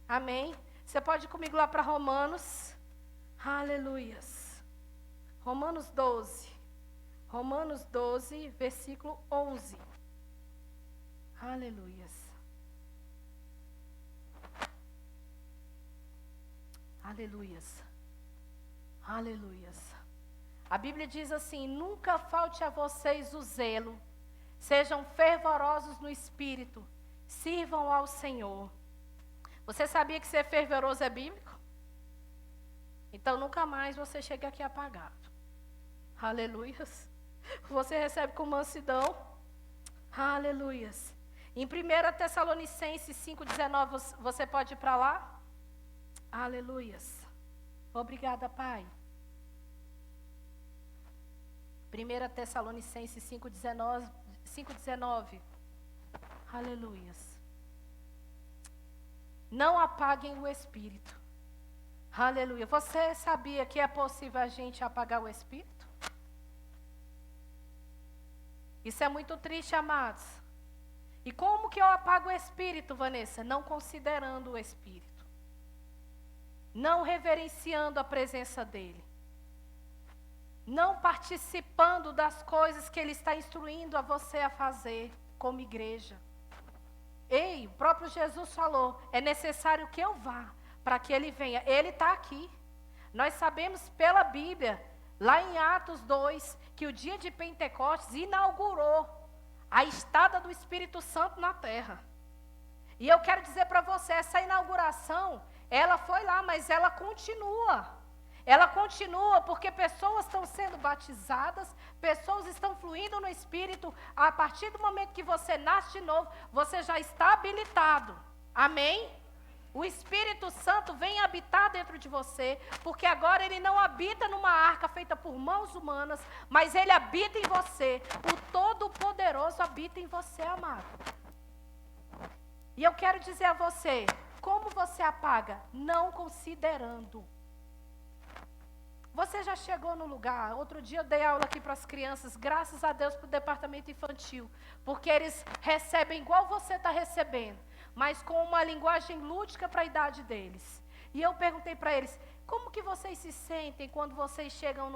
Amém? Você pode ir comigo lá para Romanos. Aleluias. Romanos 12. Romanos 12, versículo 11. Aleluias. Aleluias. Aleluias. A Bíblia diz assim: nunca falte a vocês o zelo, sejam fervorosos no Espírito, sirvam ao Senhor. Você sabia que ser fervoroso é bíblico? Então nunca mais você chega aqui apagado. Aleluias. Você recebe com mansidão. Aleluias. Em 1 Tessalonicenses 5,19, você pode ir para lá? Aleluias. Obrigada, Pai. 1 Tessalonicenses 5,19. Aleluias. Não apaguem o Espírito. Aleluia. Você sabia que é possível a gente apagar o Espírito? Isso é muito triste, amados. E como que eu apago o Espírito, Vanessa? Não considerando o Espírito. Não reverenciando a presença dEle. Não participando das coisas que Ele está instruindo a você a fazer como igreja. Ei, o próprio Jesus falou, é necessário que eu vá para que Ele venha. Ele está aqui. Nós sabemos pela Bíblia, lá em Atos 2, que o dia de Pentecostes inaugurou a estada do Espírito Santo na terra. E eu quero dizer para você, essa inauguração, ela foi lá, mas ela continua. Ela continua porque pessoas estão sendo batizadas, pessoas estão fluindo no Espírito. A partir do momento que você nasce de novo, você já está habilitado. Amém? O Espírito Santo vem habitar dentro de você, porque agora ele não habita numa arca feita por mãos humanas, mas ele habita em você. O Todo-Poderoso habita em você, amado. E eu quero dizer a você, como você apaga? Não considerando. Você já chegou no lugar? Outro dia eu dei aula aqui para as crianças, graças a Deus para o departamento infantil, porque eles recebem igual você está recebendo, mas com uma linguagem lúdica para a idade deles. E eu perguntei para eles, como que vocês se sentem quando vocês chegam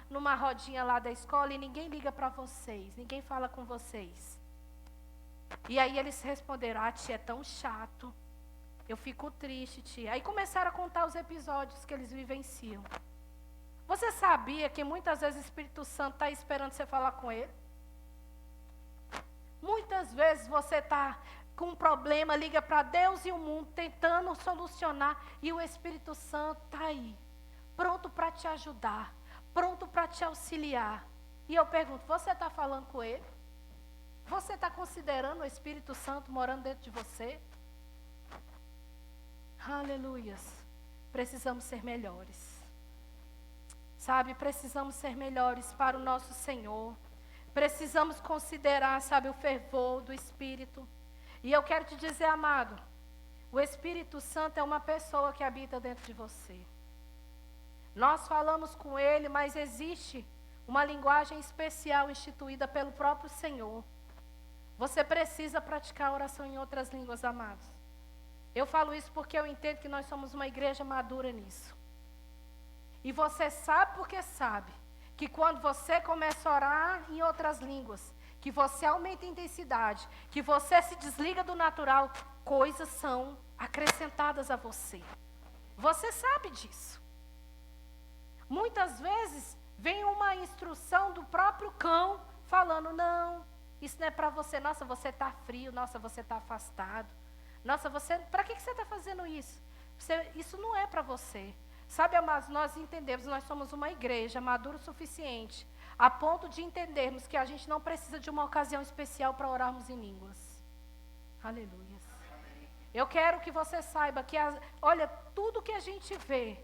numa rodinha lá da escola e ninguém liga para vocês, ninguém fala com vocês? E aí eles responderam, tia, é tão chato, eu fico triste, tia. Aí começaram a contar os episódios que eles vivenciam. Você sabia que muitas vezes o Espírito Santo está esperando você falar com ele? Muitas vezes você está com um problema, liga para Deus e o mundo, tentando solucionar, e o Espírito Santo está aí, pronto para te ajudar, pronto para te auxiliar. E eu pergunto, você está falando com ele? Você está considerando o Espírito Santo morando dentro de você? Aleluias. Precisamos ser melhores. Sabe, precisamos ser melhores para o nosso Senhor. Precisamos considerar, sabe, o fervor do Espírito. E eu quero te dizer, amado, o Espírito Santo é uma pessoa que habita dentro de você. Nós falamos com Ele, mas existe uma linguagem especial instituída pelo próprio Senhor. Você precisa praticar a oração em outras línguas, amados. Eu falo isso porque eu entendo que nós somos uma igreja madura nisso. E você sabe porque sabe que quando você começa a orar em outras línguas, que você aumenta a intensidade, que você se desliga do natural, coisas são acrescentadas a você. Você sabe disso. Muitas vezes vem uma instrução do próprio cão falando, não, isso não é para você, nossa, você está frio, nossa, você está afastado. Nossa, para que você está fazendo isso? Isso não é para você. Sabe, amados, nós entendemos, nós somos uma igreja madura o suficiente, a ponto de entendermos que a gente não precisa de uma ocasião especial para orarmos em línguas. Aleluia. Eu quero que você saiba que, olha, tudo que a gente vê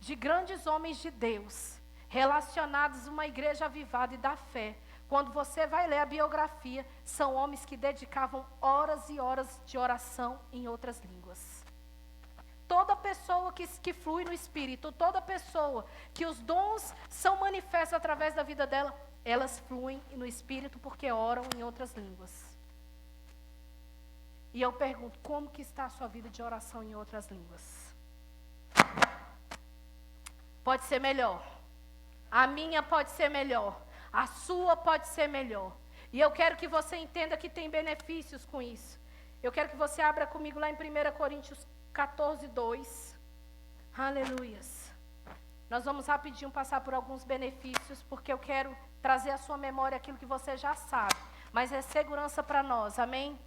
de grandes homens de Deus, relacionados a uma igreja avivada e da fé. Quando você vai ler a biografia, são homens que dedicavam horas e horas de oração em outras línguas. Toda pessoa que flui no Espírito, toda pessoa que os dons são manifestos através da vida dela, elas fluem no Espírito porque oram em outras línguas. E eu pergunto, como que está a sua vida de oração em outras línguas? Pode ser melhor. A minha pode ser melhor. A sua pode ser melhor. E eu quero que você entenda que tem benefícios com isso. Eu quero que você abra comigo lá em 1 Coríntios 14, 2. Aleluias. Nós vamos rapidinho passar por alguns benefícios, porque eu quero trazer à sua memória aquilo que você já sabe. Mas é segurança para nós, amém?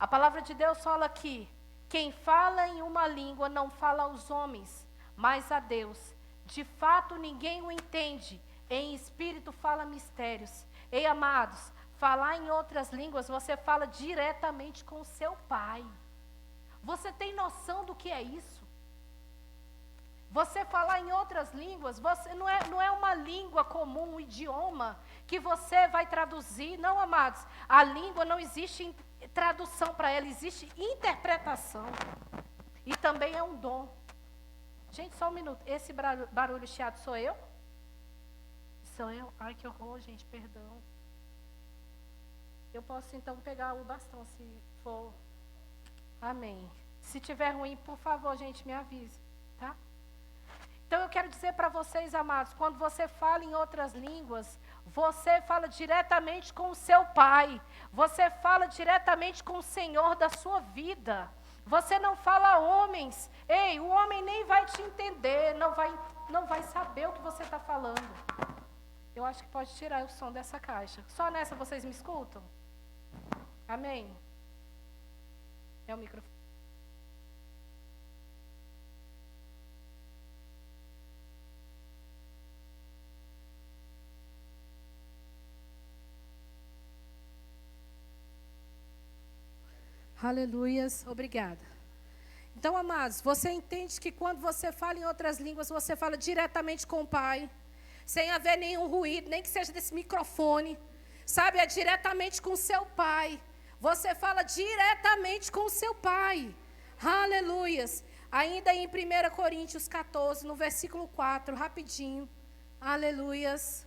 A palavra de Deus fala aqui: quem fala em uma língua não fala aos homens, mas a Deus. De fato, ninguém o entende. Em espírito fala mistérios. Ei, amados, falar em outras línguas, você fala diretamente com o seu Pai. Você tem noção do que é isso? Você falar em outras línguas, você não é uma língua comum, um idioma que você vai traduzir. Não, amados, a língua não existe tradução para ela, existe interpretação. E também é um dom. Gente, só um minuto. Esse barulho chiado sou eu? Sou eu? Ai, que horror, gente, perdão. Eu posso então pegar o bastão se for. Amém. Se tiver ruim, por favor, gente, me avise, tá? Então eu quero dizer para vocês, amados, quando você fala em outras línguas, você fala diretamente com o seu Pai. Você fala diretamente com o Senhor da sua vida. Você não fala a homens. Ei, o homem nem vai te entender, não vai saber o que você está falando. Eu acho que pode tirar o som dessa caixa. Só nessa vocês me escutam? Amém? É o microfone. Aleluias, obrigada. Então, amados, você entende que quando você fala em outras línguas, você fala diretamente com o Pai, sem haver nenhum ruído, nem que seja desse microfone, sabe? É diretamente com o seu Pai. Você fala diretamente com o seu Pai. Aleluias. Ainda em 1 Coríntios 14, no versículo 4, rapidinho. Aleluias.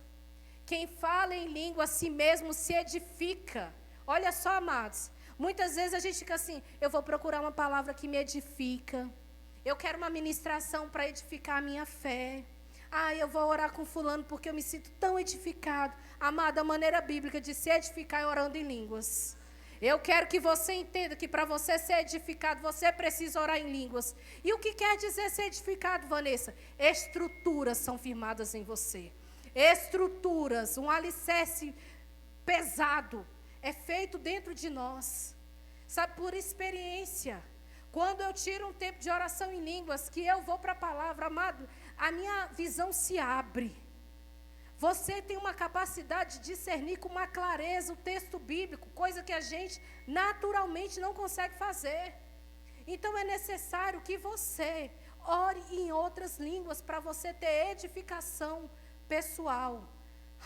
Quem fala em língua a si mesmo se edifica. Olha só, amados. Muitas vezes a gente fica assim, eu vou procurar uma palavra que me edifica. Eu quero uma ministração para edificar a minha fé. Eu vou orar com fulano porque eu me sinto tão edificado. Amada, a maneira bíblica de se edificar é orando em línguas. Eu quero que você entenda que para você ser edificado, você precisa orar em línguas. E o que quer dizer ser edificado, Vanessa? Estruturas são firmadas em você. Estruturas, um alicerce pesado é feito dentro de nós. Sabe, por experiência. Quando eu tiro um tempo de oração em línguas, que eu vou para a palavra, amado, a minha visão se abre. Você tem uma capacidade de discernir com uma clareza o texto bíblico, coisa que a gente naturalmente não consegue fazer. Então é necessário que você ore em outras línguas para você ter edificação pessoal.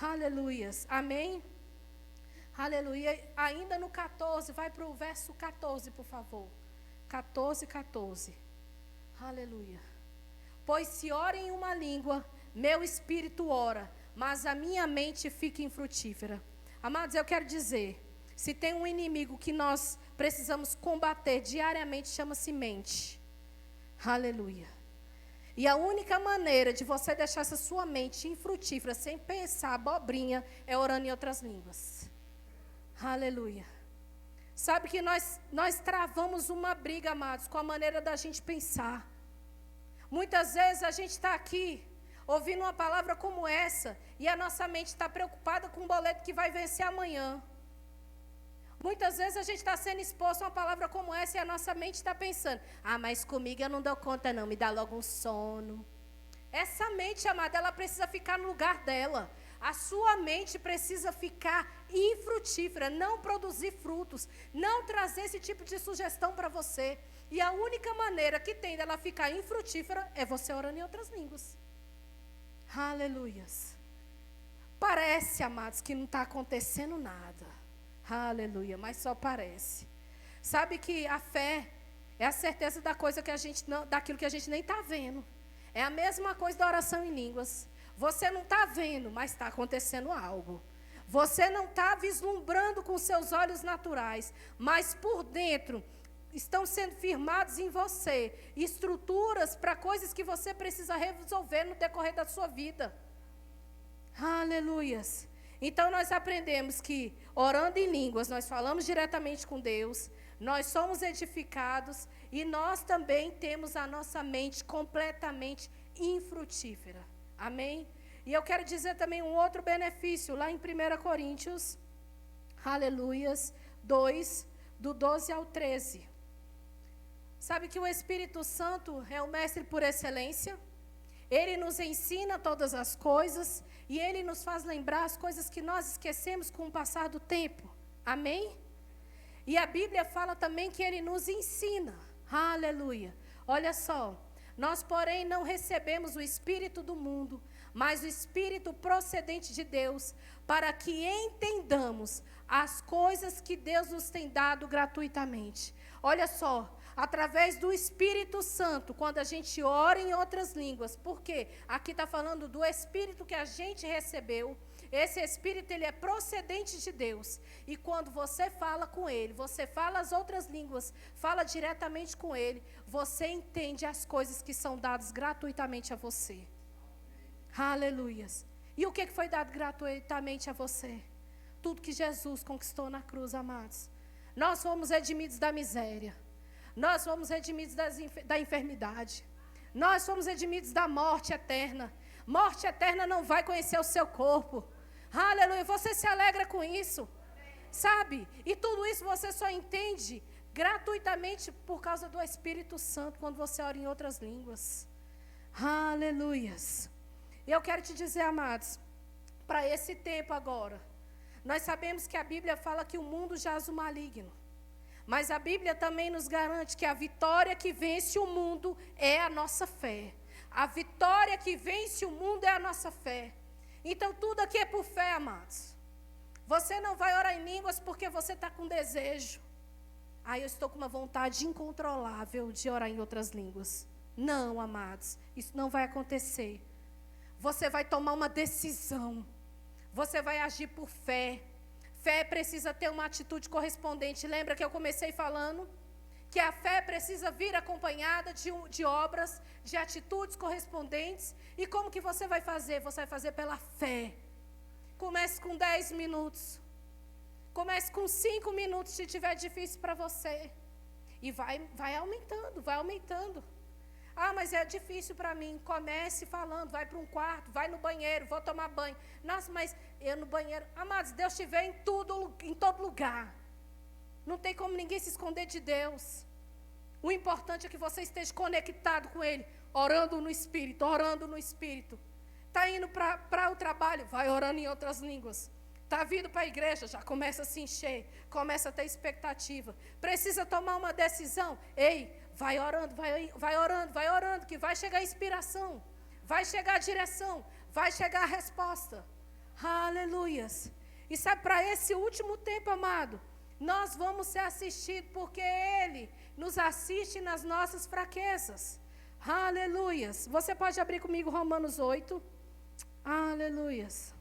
Aleluias. Amém? Aleluia. Ainda no 14, vai para o verso 14, por favor. 14. Aleluia. Pois se ora em uma língua, meu espírito ora, mas a minha mente fica infrutífera. Amados, eu quero dizer, se tem um inimigo que nós precisamos combater diariamente, chama-se mente. Aleluia. E a única maneira de você deixar essa sua mente infrutífera, sem pensar abobrinha, é orando em outras línguas. Aleluia. Sabe que nós travamos uma briga, amados, com a maneira da gente pensar. Muitas vezes a gente está aqui, ouvindo uma palavra como essa, e a nossa mente está preocupada com um boleto que vai vencer amanhã. Muitas vezes a gente está sendo exposto a uma palavra como essa, e a nossa mente está pensando, mas comigo eu não dou conta não, me dá logo um sono. Essa mente, amada, ela precisa ficar no lugar dela. A sua mente precisa ficar infrutífera, não produzir frutos, não trazer esse tipo de sugestão para você. E a única maneira que tem dela ficar infrutífera é você orando em outras línguas. Aleluias. Parece, amados, que não está acontecendo nada. Aleluia, mas só parece. Sabe que a fé é a certeza da coisa que a gente não, daquilo que a gente nem está vendo. É a mesma coisa da oração em línguas. Você não está vendo, mas está acontecendo algo. Você não está vislumbrando com seus olhos naturais, mas por dentro estão sendo firmados em você estruturas para coisas que você precisa resolver no decorrer da sua vida. Aleluias. Então nós aprendemos que orando em línguas, nós falamos diretamente com Deus, nós somos edificados e nós também temos a nossa mente completamente infrutífera. Amém? E eu quero dizer também um outro benefício, lá em 1 Coríntios, aleluias, 2, do 12 ao 13. Sabe que o Espírito Santo é o mestre por excelência? Ele nos ensina todas as coisas e ele nos faz lembrar as coisas que nós esquecemos com o passar do tempo. Amém? E a Bíblia fala também que ele nos ensina. Aleluia. Olha só, nós, porém, não recebemos o Espírito do mundo, mas o Espírito procedente de Deus, para que entendamos as coisas que Deus nos tem dado gratuitamente. Olha só, através do Espírito Santo, quando a gente ora em outras línguas, porque aqui está falando do Espírito que a gente recebeu, esse Espírito ele é procedente de Deus, e quando você fala com ele, você fala as outras línguas, fala diretamente com ele, você entende as coisas que são dadas gratuitamente a você. Aleluias. E o que foi dado gratuitamente a você? Tudo que Jesus conquistou na cruz, amados. Nós fomos redimidos da miséria. Nós fomos redimidos da enfermidade. Nós fomos redimidos da morte eterna. Morte eterna não vai conhecer o seu corpo. Aleluia. Você se alegra com isso. Sabe? E tudo isso você só entende gratuitamente por causa do Espírito Santo, quando você ora em outras línguas. Aleluias. E eu quero te dizer, amados, para esse tempo agora, nós sabemos que a Bíblia fala que o mundo jaz o maligno. Mas a Bíblia também nos garante que a vitória que vence o mundo é a nossa fé. A vitória que vence o mundo é a nossa fé. Então tudo aqui é por fé, amados. Você não vai orar em línguas porque você está com desejo. Eu estou com uma vontade incontrolável de orar em outras línguas. Não, amados, isso não vai acontecer. Você vai tomar uma decisão. Você vai agir por fé. Fé precisa ter uma atitude correspondente. Lembra que eu comecei falando? Que a fé precisa vir acompanhada de obras, de atitudes correspondentes. E como que você vai fazer? Você vai fazer pela fé. Comece com 10 minutos. Comece com 5 minutos se tiver difícil para você. E vai aumentando, vai aumentando. Mas é difícil para mim. Comece falando, vai para um quarto, vai no banheiro, vou tomar banho. Nossa, mas eu no banheiro... Amados, Deus te vê em todo lugar. Não tem como ninguém se esconder de Deus. O importante é que você esteja conectado com Ele, orando no Espírito, orando no Espírito. Está indo para o trabalho, vai orando em outras línguas. Está vindo para a igreja, já começa a se encher, começa a ter expectativa. Precisa tomar uma decisão? Ei, vai orando, vai orando, que vai chegar a inspiração, vai chegar a direção, vai chegar a resposta. Aleluias. E sabe, para esse último tempo, amado, nós vamos ser assistidos porque Ele nos assiste nas nossas fraquezas. Aleluias. Você pode abrir comigo Romanos 8. Aleluias.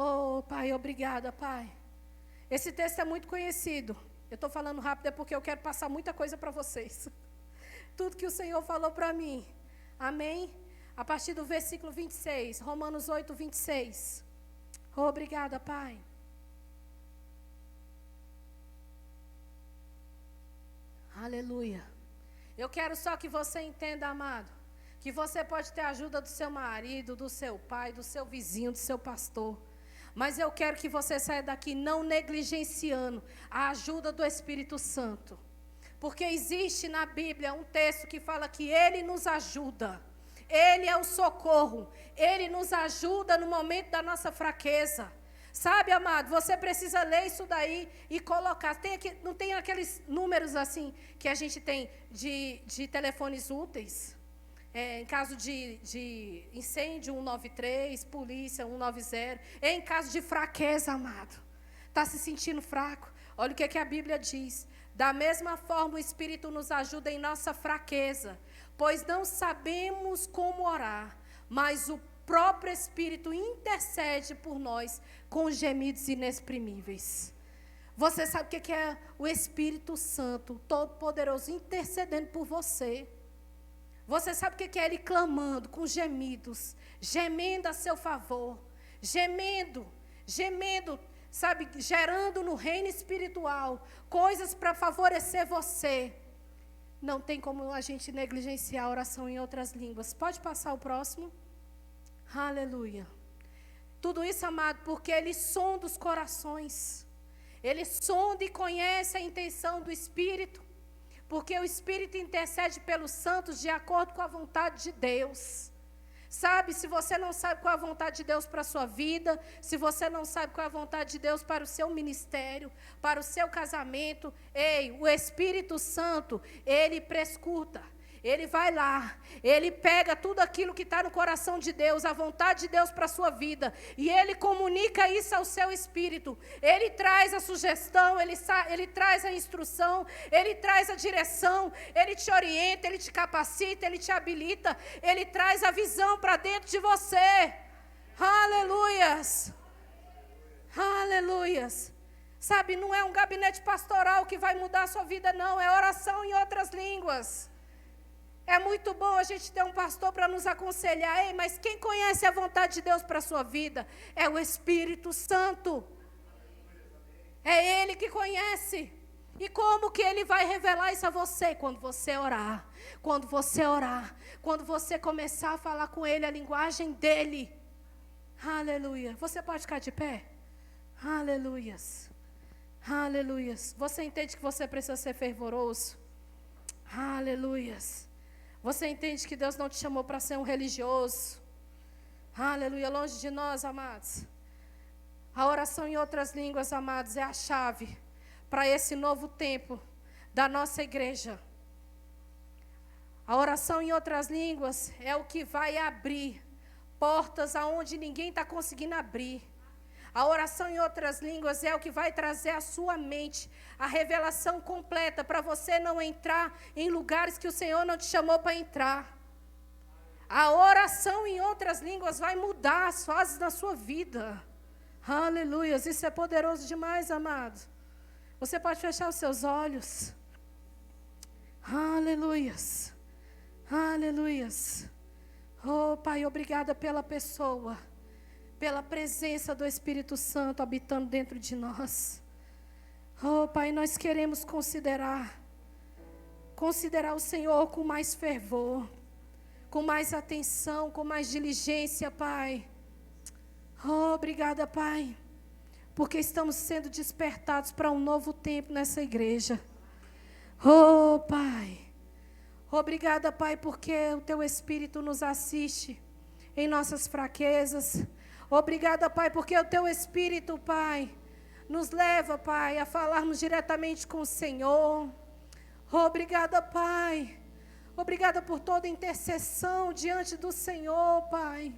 Oh, Pai, obrigada, Pai. Esse texto é muito conhecido. Eu estou falando rápido é porque eu quero passar muita coisa para vocês. Tudo que o Senhor falou para mim. Amém? A partir do versículo 26, Romanos 8, 26. Oh, obrigada, Pai. Aleluia. Eu quero só que você entenda, amado, que você pode ter a ajuda do seu marido, do seu pai, do seu vizinho, do seu pastor. Mas eu quero que você saia daqui não negligenciando a ajuda do Espírito Santo. Porque existe na Bíblia um texto que fala que Ele nos ajuda. Ele é o socorro. Ele nos ajuda no momento da nossa fraqueza. Sabe, amado, você precisa ler isso daí e colocar. Não tem aqueles números assim que a gente tem de telefones úteis? em caso de incêndio, 193, polícia, 190. Em caso de fraqueza, amado. Está se sentindo fraco? Olha o que a Bíblia diz. Da mesma forma, o Espírito nos ajuda em nossa fraqueza, pois não sabemos como orar, mas o próprio Espírito intercede por nós com gemidos inexprimíveis. Você sabe o que é o Espírito Santo, Todo-Poderoso, intercedendo por você? Você sabe o que é Ele clamando com gemidos, gemendo a seu favor, gemendo, sabe, gerando no reino espiritual coisas para favorecer você. Não tem como a gente negligenciar a oração em outras línguas. Pode passar o próximo? Aleluia. Tudo isso, amado, porque Ele sonda os corações. Ele sonda e conhece a intenção do Espírito. Porque o Espírito intercede pelos santos de acordo com a vontade de Deus. Sabe, se você não sabe qual é a vontade de Deus para a sua vida, se você não sabe qual é a vontade de Deus para o seu ministério, para o seu casamento, o Espírito Santo, Ele prescruta. Ele vai lá, Ele pega tudo aquilo que está no coração de Deus, a vontade de Deus para a sua vida, e Ele comunica isso ao seu espírito. Ele traz a sugestão, Ele traz a instrução, Ele traz a direção, Ele te orienta, Ele te capacita, Ele te habilita, Ele traz a visão para dentro de você. Aleluias! Aleluias! Sabe, não é um gabinete pastoral que vai mudar a sua vida, não, é oração em outras línguas. É muito bom a gente ter um pastor para nos aconselhar. Mas quem conhece a vontade de Deus para a sua vida é o Espírito Santo. É Ele que conhece. E como que Ele vai revelar isso a você? Quando você orar. Quando você orar. Quando você começar a falar com Ele a linguagem dEle. Aleluia. Você pode ficar de pé? Aleluias. Aleluias. Você entende que você precisa ser fervoroso? Aleluias. Você entende que Deus não te chamou para ser um religioso? Aleluia, longe de nós, amados. A oração em outras línguas, amados, é a chave para esse novo tempo da nossa igreja. A oração em outras línguas é o que vai abrir portas aonde ninguém está conseguindo abrir. A oração em outras línguas é o que vai trazer à sua mente a revelação completa para você não entrar em lugares que o Senhor não te chamou para entrar. A oração em outras línguas vai mudar as fases da sua vida. Aleluias, isso é poderoso demais, amado. Você pode fechar os seus olhos. Aleluias, aleluias. Oh, Pai, obrigada pela pessoa, pela presença do Espírito Santo habitando dentro de nós. Oh, Pai, nós queremos considerar o Senhor com mais fervor, com mais atenção, com mais diligência, Pai. Oh, obrigada, Pai, porque estamos sendo despertados para um novo tempo nessa igreja. Oh, Pai, obrigada, Pai, porque o Teu Espírito nos assiste em nossas fraquezas. Obrigada, Pai, porque o Teu Espírito, Pai, nos leva, Pai, a falarmos diretamente com o Senhor. Obrigada, Pai. Obrigada por toda intercessão diante do Senhor, Pai.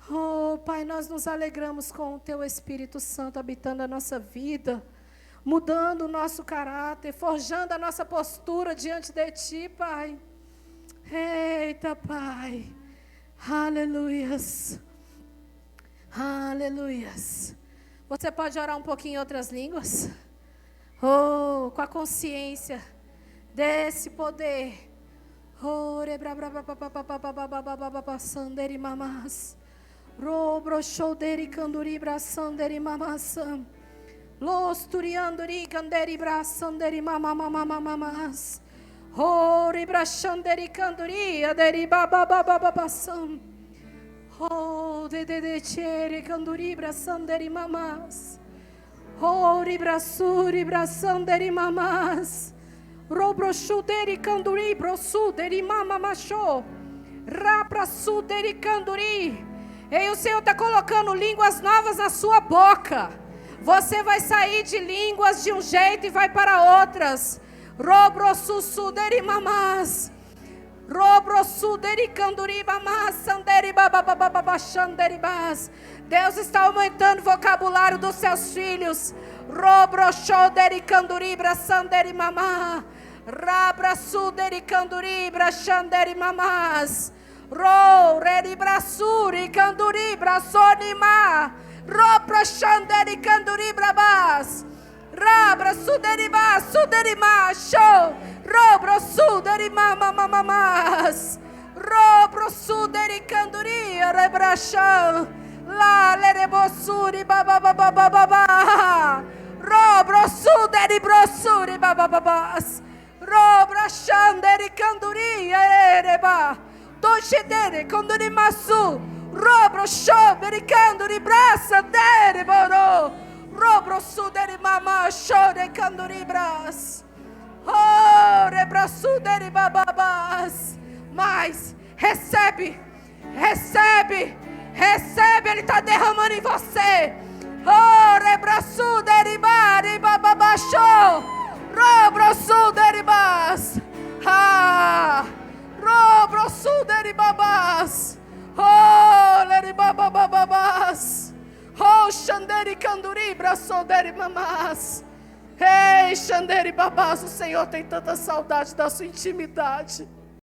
Oh, Pai, nós nos alegramos com o Teu Espírito Santo habitando a nossa vida, mudando o nosso caráter, forjando a nossa postura diante de Ti, Pai. Eita, Pai. Aleluias. Aleluias. Você pode orar um pouquinho em outras línguas? Oh, com a consciência desse poder. Oh, sanderi mamas. Robro shouderi canduri brasanderi mamassam. Los turianduri canderi brasanderi mamamamamamas. Oh, ribrashanderi canduri aderi babababababasam. Oh, de chere canduri brasanderi mamas. Oh, ribrasuri brasanderi mamas. Robrosuderi canduri brosuderi mamamacho. Raprasuderi canduri. E o Senhor está colocando línguas novas na sua boca. Você vai sair de línguas de um jeito e vai para outras. Robrosuderi mamas. Robro suderi canduriba massanderi bababababa xanderibas. Deus está aumentando o vocabulário dos seus filhos. Robro shoderi canduribra sanderi mamá. Rabra suderi canduribra xanderi mamás. Ro reribra suri canduribra sonima. Ropra xanderi canduribra bas. Rabra suderima suderima show. Robro suderi mama mamamas. Robro suderi canduri rebrachão. La lerebosuri baba baba baba. Robro suderi brosuri baba babas. Robra chanderi canduri ereba. Dochedere canduri masu. Robro chanderi canduri brasa dere boro. Robro suderi mama chore canduri bras. Oh, rebraçuderi bababas. Mas recebe, recebe, recebe. Ele está derramando em você. Oh, rebraçuderi bari bababachou. Robrosuderi bas. Ah, robrosuderi babas. Oh, leri babababas. Oh, xanderi canduri braçoderi mamás. Ei, Xanderi Babás, o Senhor tem tanta saudade da sua intimidade.